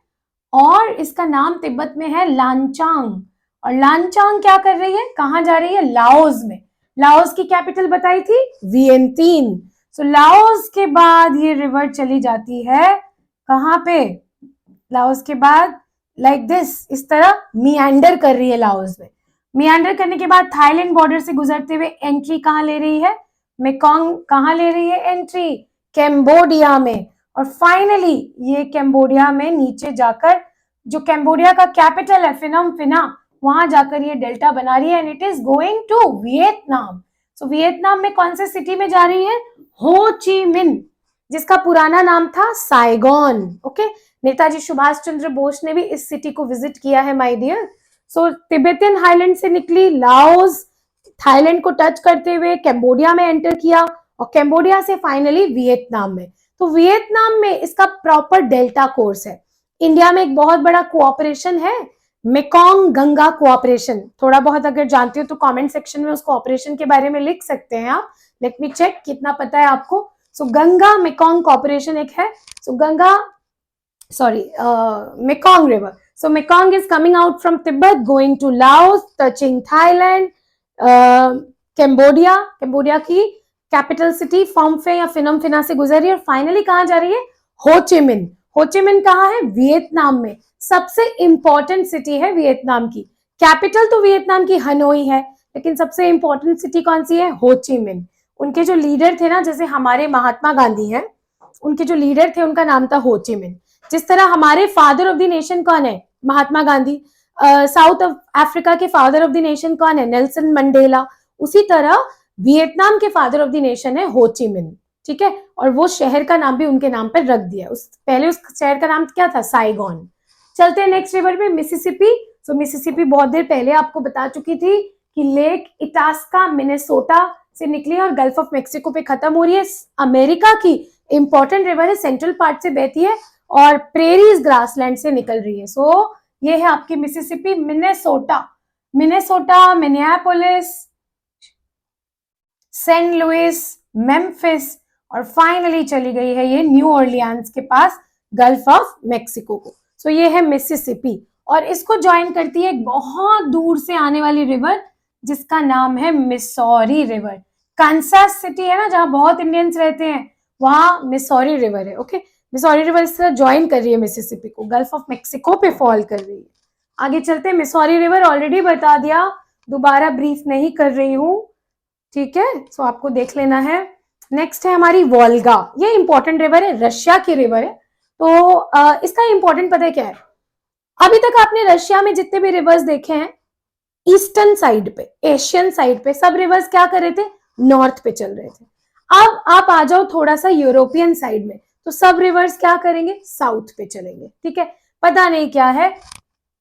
और इसका नाम तिब्बत में है लांचांग। और लांचांग क्या कर रही है? कहाँ जा रही है? लाओस में। लाओस की कैपिटल बताई थी? वियंतीन। सो लाओस के बाद ये रिवर चली जाती है कहाँ पे? लाओस के बाद लाइक दिस, इस तरह मियांडर कर रही है लाओस में। मियांडर करने के बाद थाईलैंड बॉर्डर से गुजरते हुए एंट्री कहाँ ले रही है? मेकोंग कहाँ ले रही है एंट्री? कैम्बोडिया में। और फाइनली ये कैम्बोडिया में नीचे जाकर, जो कैम्बोडिया का कैपिटल है फिनम फिना, वहां जाकर ये डेल्टा बना रही है and it is going to Vietnam. So Vietnam में कौन से सिटी में जा रही है? हो ची मिन, जिसका पुराना नाम था साइगोन। ओके, नेताजी सुभाष चंद्र बोस ने भी इस सिटी को विजिट किया है my dear. So Tibetan highland से निकली, लाओस, थाईलैंड को टच करते हुए कैम्बोडिया में एंटर किया और कैम्बोडिया से फाइनली वियतनाम में। तो वियतनाम में इसका प्रॉपर डेल्टा कोर्स है। इंडिया में एक बहुत बड़ा कोऑपरेशन है, मेकोंग गंगा कोऑपरेशन। थोड़ा बहुत अगर जानते हो तो कमेंट सेक्शन में उस कोऑपरेशन के बारे में लिख सकते हैं आप। लेट मी चेक कितना पता है आपको। सो गंगा मेकोंग कोऑपरेशन एक है। So Ganga, sorry, Mekong river. So Mekong is coming out from Tibet, going to Laos, touching Thailand, Cambodia, Cambodia की कैपिटल सिटी फॉर्म फे या फिनम फिना से गुजर रही है और फाइनली कहाँ जा रही है? हो ची मिन। हो ची मिन कहाँ है? वियतनाम में। सबसे इंपॉर्टेंट सिटी है वियतनाम की। कैपिटल तो वियतनाम की हनोई है, लेकिन सबसे इंपॉर्टेंट सिटी कौन सी है? हो ची मिन। उनके जो लीडर थे ना, जैसे हमारे महात्मा गांधी हैं, उनके जो लीडर थे उनका नाम था हो ची मिन। जिस तरह हमारे फादर ऑफ द नेशन कौन है? महात्मा गांधी। साउथ अफ्रीका के फादर ऑफ द नेशन कौन है? Nelson Mandela. उसी तरह वियतनाम के फादर ऑफ द नेशन है हो ची मिन, ठीक है। और वो शहर का नाम भी उनके नाम पर रख दिया। पहले उस शहर का नाम क्या था? साइगोन। चलते हैं नेक्स्ट रिवर पे, मिसिसिपी। सो मिसिसिपी बहुत देर पहले आपको बता चुकी थी कि लेक इटास्का मिनेसोटा से निकली और गल्फ ऑफ मेक्सिको पे खत्म हो रही है। अमेरिका की इंपॉर्टेंट रिवर है, सेंट्रल पार्ट से बहती है और प्रेरीज ग्रासलैंड से निकल रही है। सो ये है आपकी Mississippi, Minnesota, Minnesota, Minneapolis, Saint Louis, Memphis और फाइनली चली गई है ये न्यू ऑर्लियंस के पास गल्फ ऑफ मेक्सिको को। सो ये है मिसिसिपी और इसको ज्वाइन करती है एक बहुत दूर से आने वाली रिवर जिसका नाम है मिसौरी रिवर। कांसास सिटी है ना जहां बहुत इंडियंस रहते हैं, वहां मिसौरी रिवर है। ओके, मिसौरी रिवर इस तरह ज्वाइन कर रही है मिसिसिपी को, गल्फ ऑफ मेक्सिको पे फॉल कर रही है। आगे चलते हैं, मिसौरी रिवर ऑलरेडी बता दिया, दोबारा ब्रीफ नहीं कर रही हूं, ठीक है, सो आपको देख लेना है। नेक्स्ट है हमारी वोल्गा, ये इंपॉर्टेंट रिवर है, रशिया की रिवर है। तो इसका इंपॉर्टेंट पता है क्या है, अभी तक आपने रशिया में जितने भी रिवर्स देखे हैं ईस्टर्न साइड पे, एशियन साइड पे, सब रिवर्स क्या कर रहे थे, नॉर्थ पे चल रहे थे। अब आप आ जाओ थोड़ा सा यूरोपियन साइड में, तो सब रिवर्स क्या करेंगे, साउथ पे चलेंगे। ठीक है, पता नहीं क्या है,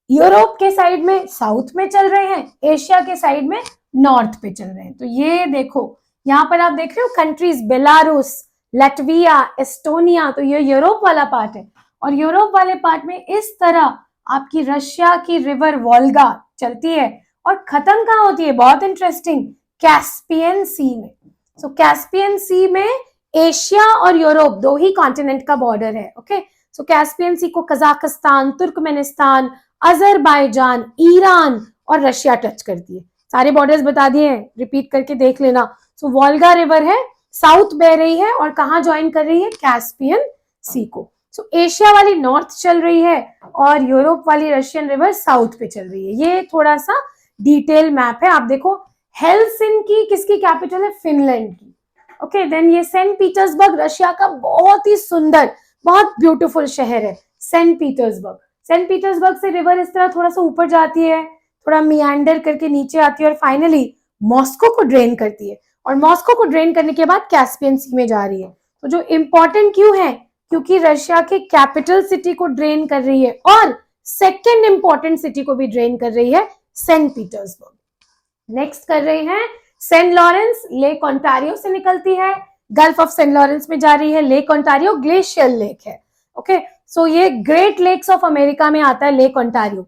यूरोप के साइड में साउथ में चल रहे हैं, एशिया के साइड में नॉर्थ पे चल रहे हैं। तो ये देखो यहाँ पर आप देख रहे हो कंट्रीज, बेलारूस, लैटविया, एस्टोनिया, तो ये यूरोप वाला पार्ट है। और यूरोप वाले पार्ट में इस तरह आपकी रशिया की रिवर वोल्गा चलती है और खत्म कहाँ होती है, बहुत इंटरेस्टिंग, कैस्पियन सी में। सो कैस्पियन सी में एशिया और यूरोप दो ही कॉन्टिनेंट का बॉर्डर है। ओके, सो कैस्पियन सी को कजाकिस्तान, तुर्कमेनिस्तान, अजरबैजान, ईरान और रशिया टच करती है। सारे बॉर्डर्स बता दिए हैं, रिपीट करके देख लेना। सो वोल्गा रिवर है, साउथ बह रही है और कहाँ ज्वाइन कर रही है, कैस्पियन सी को। सो एशिया वाली नॉर्थ चल रही है और यूरोप वाली रशियन रिवर साउथ पे चल रही है। ये थोड़ा सा डिटेल मैप है, आप देखो। हेलसिंकी किसकी कैपिटल है, फिनलैंड की। ओके, देन ये सेंट पीटर्सबर्ग रशिया का बहुत ही सुंदर, बहुत ब्यूटीफुल शहर है सेंट पीटर्सबर्ग। सेंट पीटर्सबर्ग से रिवर इस तरह थोड़ा सा ऊपर जाती है, थोड़ा मियांडर करके नीचे आती है और फाइनली मॉस्को को ड्रेन करती है। और मॉस्को को ड्रेन करने के बाद कैस्पियन सी में जा रही है। तो जो इंपॉर्टेंट क्यों है, क्योंकि रशिया के कैपिटल सिटी को ड्रेन कर रही है और सेकेंड इंपॉर्टेंट सिटी को भी ड्रेन कर रही है, सेंट पीटर्सबर्ग। नेक्स्ट कर रहे हैं सेंट लॉरेंस, लेक ओंटारियो से निकलती है, गल्फ ऑफ सेंट लॉरेंस में जा रही है। लेक ओंटारियो ग्लेशियल लेक है। ओके, सो ये ग्रेट लेक्स ऑफ अमेरिका में आता है Lake Ontario.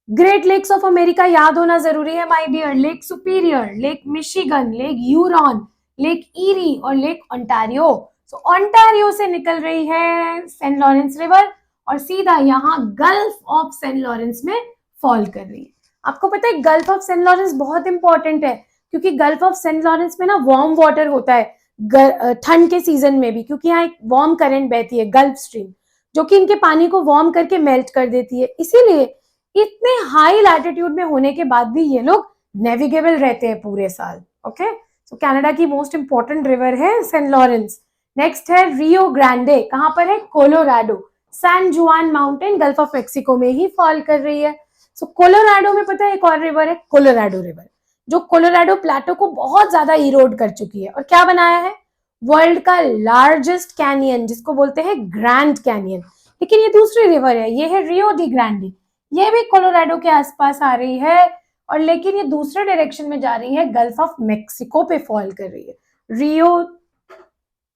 Great Lakes of America याद होना जरूरी है my dear, Lake Superior, Lake Michigan, Lake Huron, Lake Erie और लेक ओंटारियो। सो ओंटारियो से निकल रही है सेंट लॉरेंस रिवर और सीधा यहाँ गल्फ ऑफ सेंट लॉरेंस में फॉल कर रही है। आपको पता है गल्फ ऑफ सेंट लॉरेंस बहुत इंपॉर्टेंट है, क्योंकि गल्फ ऑफ सेंट लॉरेंस में ना वार्म वाटर होता है ठंड के सीजन में भी, क्योंकि यहाँ एक वार्म करंट बहती है, गल्फ स्ट्रीम, जो कि इनके पानी को वार्म करके मेल्ट कर देती है। इसीलिए इतने हाई लैटिट्यूड में होने के बाद भी ये लोग नेविगेबल रहते हैं पूरे साल। ओके, सो कनाडा की मोस्ट इंपॉर्टेंट रिवर है सेंट लॉरेंस। नेक्स्ट है रियो ग्रांडे, कहां पर है, कोलोराडो। सैन जुआन माउंटेन गल्फ ऑफ मेक्सिको में ही फॉल कर रही है। सो कोलोराडो में पता है एक और रिवर है, कोलोराडो रिवर, जो कोलोराडो प्लेटो को बहुत ज्यादा इरोड कर चुकी है और क्या बनाया है, वर्ल्ड का लार्जेस्ट कैनियन, जिसको बोलते हैं ग्रैंड कैनियन। लेकिन ये दूसरी रिवर है, ये है रियो डी ग्रांडे, ये भी कोलोराडो के आसपास आ रही है और लेकिन ये दूसरे डायरेक्शन में जा रही है, गल्फ ऑफ मेक्सिको पे फॉल कर रही है, रियो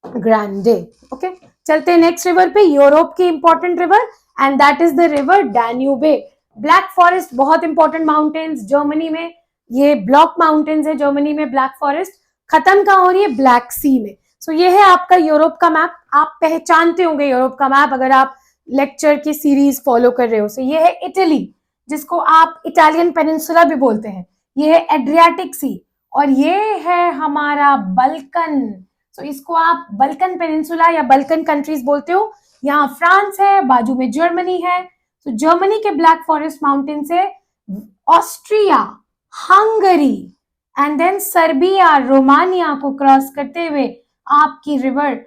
ग्रांडे। ओके, चलते हैं नेक्स्ट रिवर पे, यूरोप की important river, and that is the river Danube. Black Forest, बहुत इंपॉर्टेंट माउंटेन्स जर्मनी में, ये ब्लॉक माउंटेन्स है जर्मनी में, ब्लैक फॉरेस्ट खत्म कहाँ हो रही है, ब्लैक सी में। सो ये है आपका यूरोप का मैप, आप पहचानते होंगे यूरोप का मैप अगर आप लेक्चर की सीरीज फॉलो कर रहे हो। सो ये है इटली, जिसको आप इटालियन पेनिनसुला भी बोलते हैं, ये है एड्रियाटिक सी और ये है हमारा बल्कन। सो इसको आप बल्कन पेनिनसुला या बल्कन कंट्रीज बोलते हो। यहाँ फ्रांस है, बाजू में जर्मनी है। तो जर्मनी के ब्लैक फॉरेस्ट माउंटेन से Austria, Hungary and then Serbia, Romania को क्रॉस करते हुए आपकी रिवर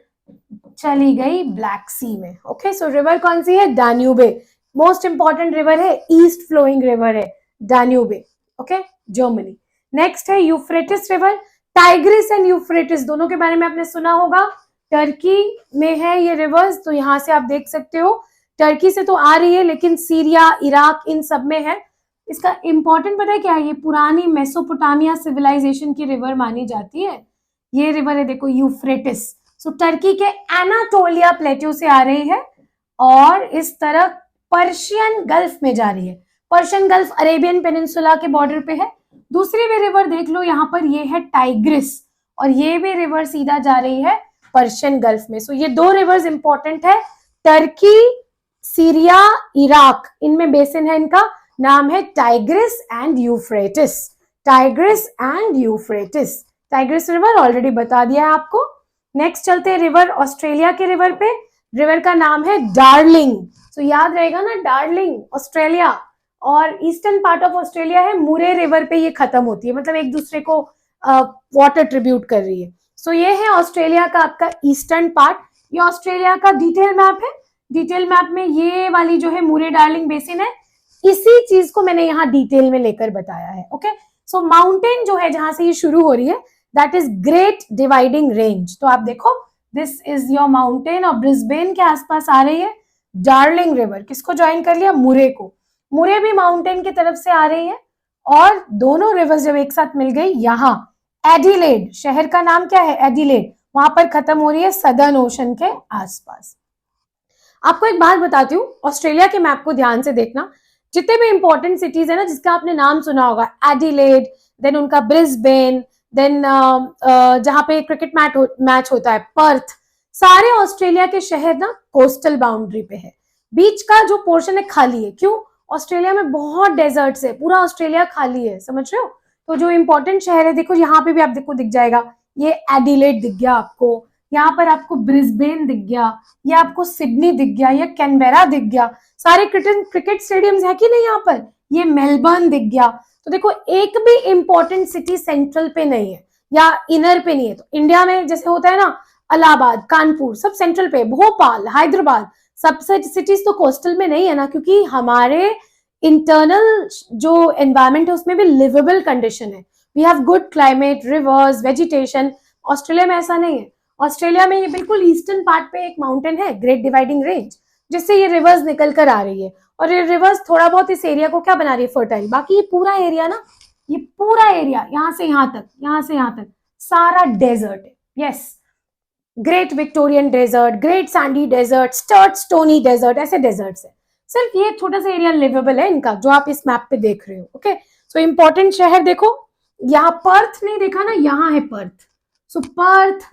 चली गई ब्लैक सी में। ओके, सो रिवर कौन सी है, डान्यूबे, मोस्ट इंपॉर्टेंट रिवर है, ईस्ट फ्लोइंग रिवर है डान्यूबे। Okay, Germany. नेक्स्ट है Euphrates river, Tigris and Euphrates दोनों के बारे में आपने सुना होगा, टर्की में है ये रिवर्स। तो यहां से आप देख सकते हो टर्की से तो आ रही है लेकिन सीरिया, इराक, इन सब में है। इसका इंपॉर्टेंट पता है क्या है, ये पुरानी मेसोपोटामिया सिविलाइजेशन की रिवर मानी जाती है। ये रिवर है देखो यूफ्रेटिस, सो टर्की के एनाटोलिया प्लेट्यू से आ रही है और इस तरह पर्शियन गल्फ में जा रही है। पर्शियन गल्फ अरेबियन पेनिनसुला के बॉर्डर पे है। दूसरी भी रिवर देख लो यहाँ पर, ये है टाइग्रिस और ये भी रिवर सीधा जा रही है पर्शियन गल्फ में। सो ये दो रिवर्स इंपॉर्टेंट है, टर्की, सीरिया, इराक, इनमें बेसिन है, इनका नाम है Tigris and Euphrates. Tigris and Euphrates, Tigris river already बता दिया है आपको। नेक्स्ट चलते हैं रिवर, ऑस्ट्रेलिया के रिवर पे। रिवर का नाम है डार्लिंग। तो याद रहेगा ना, डार्लिंग ऑस्ट्रेलिया, और ईस्टर्न पार्ट ऑफ ऑस्ट्रेलिया है, मुरे रिवर पे ये खत्म होती है, मतलब एक दूसरे को वाटर ट्रिब्यूट कर रही है। सो ये है ऑस्ट्रेलिया का आपका ईस्टर्न पार्ट। ये ऑस्ट्रेलिया का डिटेल मैप है। डिटेल मैप में ये वाली जो है मुरे डार्लिंग बेसिन है, इसी चीज को मैंने यहाँ डिटेल में लेकर बताया है। ओके, सो माउंटेन जो है जहां से ये शुरू हो रही है, that is great dividing range. तो आप देखो, दिस इज योर माउंटेन, और ब्रिस्बेन के आसपास आ रही है डार्लिंग रिवर। किसको ज्वाइन कर लिया? मुरे को। मुरे भी माउंटेन की तरफ से आ रही है, और दोनों रिवर्स जब एक साथ मिल गई, यहाँ एडिलेड, शहर का नाम क्या है? एडिलेड, वहां पर खत्म हो रही है सदर्न ओशन के आसपास। आपको एक बात बताती हूँ, ऑस्ट्रेलिया के मैप को ध्यान से देखना, जितने भी इंपॉर्टेंट सिटीज है ना जिसका आपने नाम सुना होगा, एडिलेड, देन उनका ब्रिस्बेन, देन जहां पे क्रिकेट मैच होता है पर्थ, सारे ऑस्ट्रेलिया के शहर ना कोस्टल बाउंड्री पे है। बीच का जो पोर्शन है खाली है। क्यों? ऑस्ट्रेलिया में बहुत डेजर्ट्स है, पूरा ऑस्ट्रेलिया खाली है, समझ रहे हो? तो जो इंपॉर्टेंट शहर है, देखो यहाँ पे भी आप देखो दिख जाएगा, ये एडिलेड दिख गया आपको, यहाँ पर आपको ब्रिस्बेन दिख गया, ये आपको सिडनी दिख गया, ये कैनबेरा दिख गया, सारे क्रिकेट स्टेडियम्स है कि नहीं यहाँ पर, ये मेलबर्न दिख गया। तो देखो एक भी इंपॉर्टेंट सिटी सेंट्रल पे नहीं है या इनर पे नहीं है। तो इंडिया में जैसे होता है ना, इलाहाबाद, कानपुर, सब सेंट्रल पे, भोपाल, हैदराबाद, सब सिटीज तो कोस्टल में नहीं है ना, क्योंकि हमारे इंटरनल जो एनवायरमेंट है उसमें भी लिवेबल कंडीशन है। We have good climate, rivers, vegetation. Australia में ऐसा नहीं है। ऑस्ट्रेलिया में ये बिल्कुल ईस्टर्न पार्ट पे एक माउंटेन है, ग्रेट डिवाइडिंग रेंज, जिससे ये रिवर्स निकल कर आ रही है, और ये रिवर्स थोड़ा बहुत इस एरिया को क्या बना रही है? फर्टाइल। बाकी ये पूरा एरिया ना, ये पूरा एरिया यहाँ से यहाँ तक, यहाँ से यहाँ तक सारा डेजर्ट है। Yes, great Victorian desert, great sandy desert, Sturt stony desert, ऐसे डेजर्ट्स है। सिर्फ ये छोटा सा एरिया लिवेबल है इनका, जो आप इस मैप पे देख रहे हो। ओके, सो इंपॉर्टेंट शहर देखो, यहाँ पर्थ नहीं देखा ना, यहाँ है Perth. So Perth,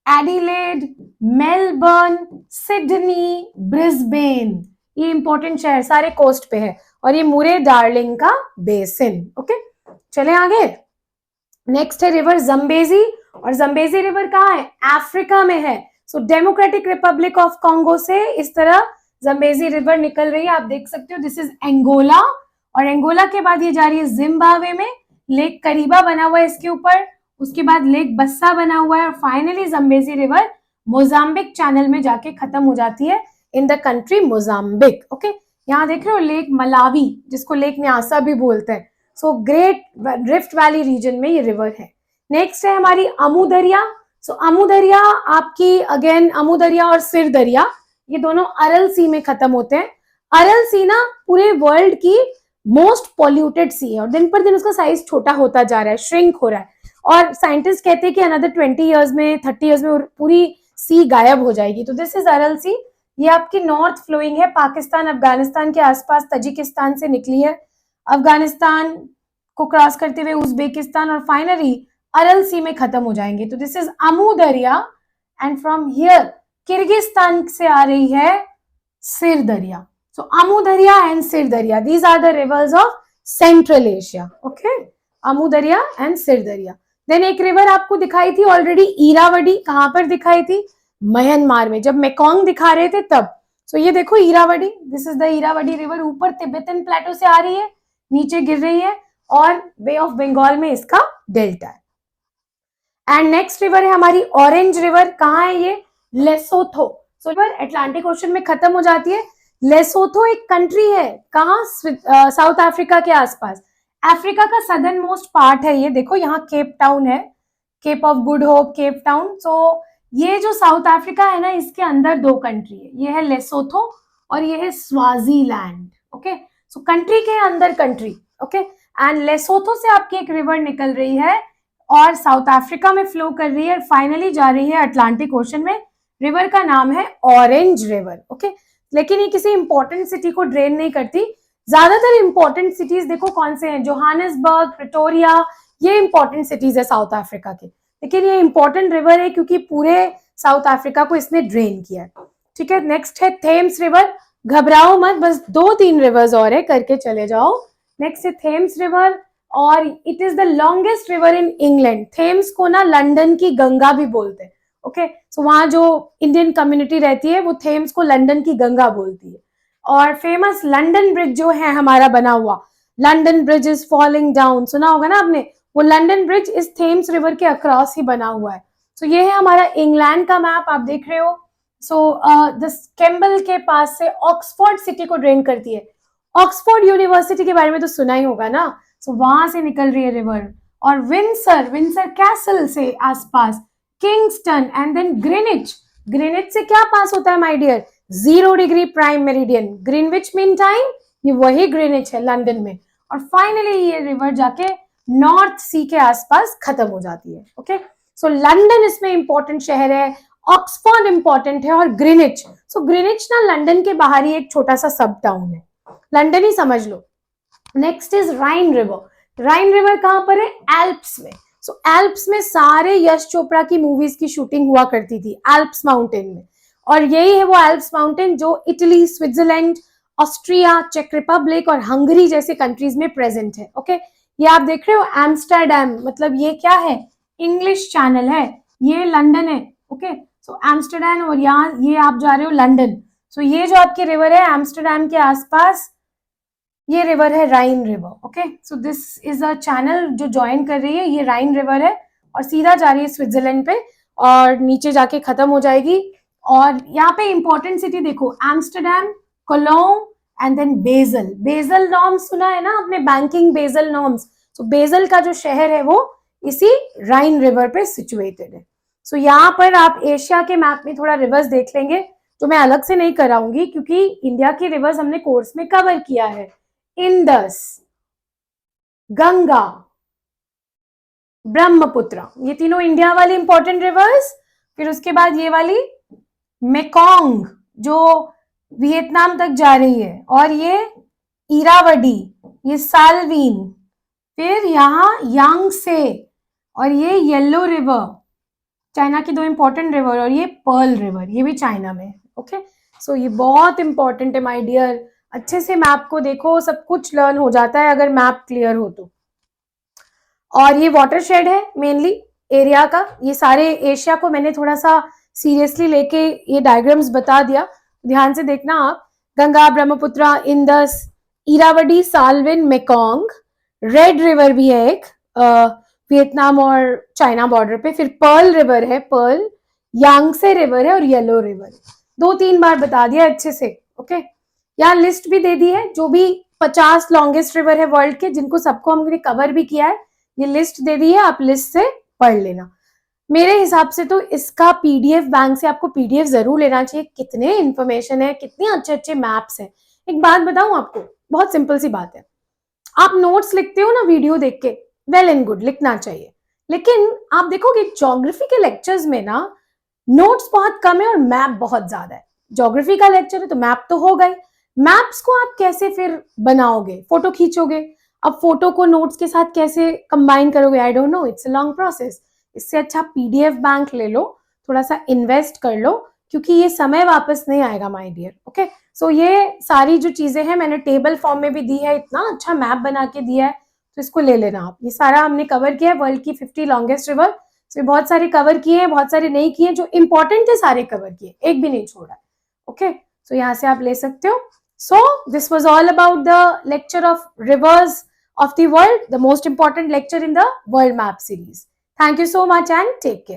Adelaide, Melbourne, Sydney, Brisbane, ये इंपॉर्टेंट शहर सारे कोस्ट पे है, और ये मुरे डार्लिंग का बेसिन। ओके, चले आगे। नेक्स्ट है रिवर जम्बेजी, और जम्बेजी रिवर कहाँ है? अफ्रीका में है। सो डेमोक्रेटिक रिपब्लिक ऑफ कॉन्गो से इस तरह जम्बेजी रिवर निकल रही है, आप देख सकते हो, दिस इज एंगोला, और एंगोला के बाद ये जा रही है जिम्बाब्वे में, लेक करीबा बना हुआ है इसके ऊपर, उसके बाद लेक बस्सा बना हुआ है, और finally Zambezi river Mozambique channel में जाके खत्म हो जाती है in the country Mozambique. Okay, यहाँ देख रहे हो लेक मलावी, जिसको लेक न्यासा भी बोलते हैं। So great rift valley region में ये रिवर है। नेक्स्ट है हमारी अमू दरिया। सो अमू दरिया आपकी, अगेन अमू दरिया और सिर दरिया, ये दोनों अरल सी में खत्म होते हैं। अरल सी ना पूरे वर्ल्ड की मोस्ट पॉल्यूटेड सी है, और दिन पर दिन उसका साइज छोटा होता जा रहा है, श्रिंक हो रहा है, और साइंटिस्ट कहते हैं कि अनदर 20 ईयर्स में, 30 ईयर्स में पूरी सी गायब हो जाएगी। तो दिस इज अरल सी, ये आपकी नॉर्थ फ्लोइंग है, पाकिस्तान अफगानिस्तान के आसपास, तजिकिस्तान से निकली है, अफगानिस्तान को क्रॉस करते हुए उज्बेकिस्तान, और फाइनली अरल सी में खत्म हो जाएंगे। तो this is Amu Darya, and from here Kyrgyzstan से आ रही है सिर दरिया। सो Amu Darya and Syr Darya, these are the rivers of central Asia. Okay, Amu Darya and Syr दरिया। देन एक रिवर आपको दिखाई थी ऑलरेडी, इरावदी, कहां पर दिखाई थी? म्यांमार में, जब मेकोंग दिखा रहे थे तब। सो ये देखो Irrawaddy, this is the Irrawaddy river, ऊपर तिब्बतन प्लेटो से आ रही है, नीचे गिर रही है, और बे ऑफ बंगाल में इसका डेल्टा है। एंड नेक्स्ट रिवर है हमारी ऑरेंज रिवर, कहाँ है ये? लेसोथो। सो रिवर अटलांटिक ओशन में खत्म हो जाती है। लेसोथो एक कंट्री है, कहाँ? साउथ अफ्रीका के आसपास। अफ्रीका का सदर्न मोस्ट पार्ट है ये, देखो यहाँ केप टाउन है, Cape of Good Hope, Cape Town. So ये जो साउथ अफ्रीका है ना, इसके अंदर दो कंट्री है, ये है लेसोथो और ये है स्वाजीलैंड। ओके, सो कंट्री के अंदर कंट्री। ओके, एंड लेसोथो से आपकी एक रिवर निकल रही है और साउथ अफ्रीका में फ्लो कर रही है, फाइनली जा रही है अटलांटिक ओशन में। रिवर का नाम है ऑरेंज रिवर। ओके, लेकिन ये किसी इंपॉर्टेंट सिटी को ड्रेन नहीं करती। ज्यादातर इंपॉर्टेंट सिटीज देखो कौन से हैं? जोहानिसबर्ग, प्रिटोरिया, ये इंपॉर्टेंट सिटीज है साउथ अफ्रीका के। लेकिन ये इंपॉर्टेंट रिवर है क्योंकि पूरे साउथ अफ्रीका को इसने ड्रेन किया है। ठीक है, नेक्स्ट है थेम्स रिवर। घबराओ मत, बस 2-3 रिवर्स और है, करके चले जाओ। नेक्स्ट है थेम्स रिवर और it is the longest river in England. Thames को ना लंदन की गंगा भी बोलते हैं। ओके, सो वहां जो इंडियन कम्युनिटी रहती है वो थेम्स को लंदन की गंगा बोलती है। और फेमस लंदन ब्रिज जो है हमारा बना हुआ, London bridge is falling down, सुना होगा ना आपने, वो लंदन ब्रिज इस थेम्स रिवर के अक्रॉस ही बना हुआ है। सो ये है हमारा इंग्लैंड का मैप, आप देख रहे हो। सो दिस कैम्बल के पास से ऑक्सफोर्ड सिटी को ड्रेन करती है। ऑक्सफोर्ड यूनिवर्सिटी के बारे में तो सुना ही होगा ना। सो वहां से निकल रही है रिवर। और विंसर, विंसर कैसल से आसपास, Kingston and then Greenwich. Greenwich से क्या पास होता है my dear? 0 degree prime meridian. Greenwich mean time, ये वही ग्रीनिच है लंदन में। और फाइनली ये रिवर जाके नॉर्थ सी के आसपास खत्म हो जाती है। ओके, सो लंदन इसमें इंपॉर्टेंट शहर है, ऑक्सफोर्ड इंपॉर्टेंट है, और ग्रीनिच। सो ग्रीनिच ना लंदन के बाहर ही एक छोटा सा सब टाउन है, लंदन ही समझ लो। Next is Rhine river. Rhine river कहां पर है? एल्प्स में। सो एल्प्स में सारे यश चोपड़ा की मूवीज की शूटिंग हुआ करती थी, एल्प्स माउंटेन में। और यही है वो एल्प्स माउंटेन जो इटली, स्विट्जरलैंड, ऑस्ट्रिया, चेक रिपब्लिक और हंगरी जैसे कंट्रीज में प्रेजेंट है। ओके, ये आप देख रहे हो एम्स्टरडैम, मतलब ये क्या है? इंग्लिश चैनल है, ये लंदन है। ओके, सो एम्स्टरडैम, और यहाँ ये आप जा रहे हो लंदन। सो ये जो आपकी रिवर है एम्स्टरडैम के आसपास, ये रिवर है राइन river. Okay, so this is a channel जो ज्वाइन कर रही है, ये राइन रिवर है और सीधा जा रही है स्विट्जरलैंड पे और नीचे जाके खत्म हो जाएगी। और यहाँ पे इंपॉर्टेंट सिटी देखो, Amsterdam, Cologne and then Basel. Basel norms सुना है ना आपने, banking Basel norms. So Basel का जो शहर है वो इसी राइन रिवर पे सिचुएटेड है। सो यहाँ पर आप एशिया के मैप में थोड़ा रिवर्स देख लेंगे, जो मैं अलग से नहीं कराऊंगी क्योंकि इंडिया की रिवर्स हमने कोर्स में कवर किया है। इंडस, गंगा, ब्रह्मपुत्र, ये तीनों इंडिया वाली इंपॉर्टेंट रिवर्स। फिर उसके बाद ये वाली मेकोंग जो वियतनाम तक जा रही है, और ये इरावडी, ये सालवीन, फिर यहाँ यांगसे, और ये येलो रिवर, चाइना की 2 इंपॉर्टेंट रिवर, और ये पर्ल रिवर, ये भी चाइना में। ओके, सो ये बहुत इंपॉर्टेंट है माय डियर। अच्छे से मैप को देखो, सब कुछ लर्न हो जाता है अगर मैप क्लियर हो तो। और ये वाटरशेड है मेनली एरिया का। ये सारे एशिया को मैंने थोड़ा सा सीरियसली लेके ये डायग्राम्स बता दिया, ध्यान से देखना आप। Ganga, Brahmaputra, Indus, Irrawaddy, Salween, Mekong, Red River भी है एक वियतनाम और चाइना बॉर्डर पे। फिर पर्ल रिवर है, पर्ल, यांगसे रिवर है और येलो रिवर। 2-3 बार बता दिया अच्छे से। ओके, यहाँ लिस्ट भी दे दी है जो भी 50 लॉन्गेस्ट रिवर है वर्ल्ड के, जिनको सबको हमने कवर भी किया है, ये लिस्ट दे दी है, आप लिस्ट से पढ़ लेना। मेरे हिसाब से तो इसका पीडीएफ बैंक से आपको पीडीएफ जरूर लेना चाहिए। कितने इंफॉर्मेशन है, कितने अच्छे अच्छे मैप्स हैं। एक बात बताऊं आपको, बहुत सिंपल सी बात है, आप नोट्स लिखते हो ना वीडियो देख के, वेल एंड गुड, लिखना चाहिए, लेकिन आप देखोगे ज्योग्राफी के लेक्चर्स में ना नोट्स बहुत कम है और मैप बहुत ज्यादा है। ज्योग्राफी का लेक्चर है तो मैप तो होगा ही, मैप्स को आप कैसे फिर बनाओगे? फोटो खींचोगे, अब फोटो को नोट्स के साथ कैसे कंबाइन करोगे? I don't know, it's a long process. इससे अच्छा पीडीएफ बैंक ले लो, थोड़ा सा इन्वेस्ट कर लो, क्योंकि ये समय वापस नहीं आएगा माय डियर। ओके, सो ये सारी जो चीजें हैं मैंने टेबल फॉर्म में भी दी है, इतना अच्छा मैप बना के दिया है, तो इसको ले लेना आप। ये सारा हमने कवर किया है, वर्ल्ड की 50 लॉन्गेस्ट रिवर। तो बहुत सारे कवर किए हैं, बहुत सारे नहीं किए, जो इंपॉर्टेंट थे सारे कवर किए, एक भी नहीं छोड़ा। ओके, सो यहाँ से आप ले सकते हो। So this was all about the lecture of rivers of the world, the most important lecture in the world map series. Thank you so much and take care.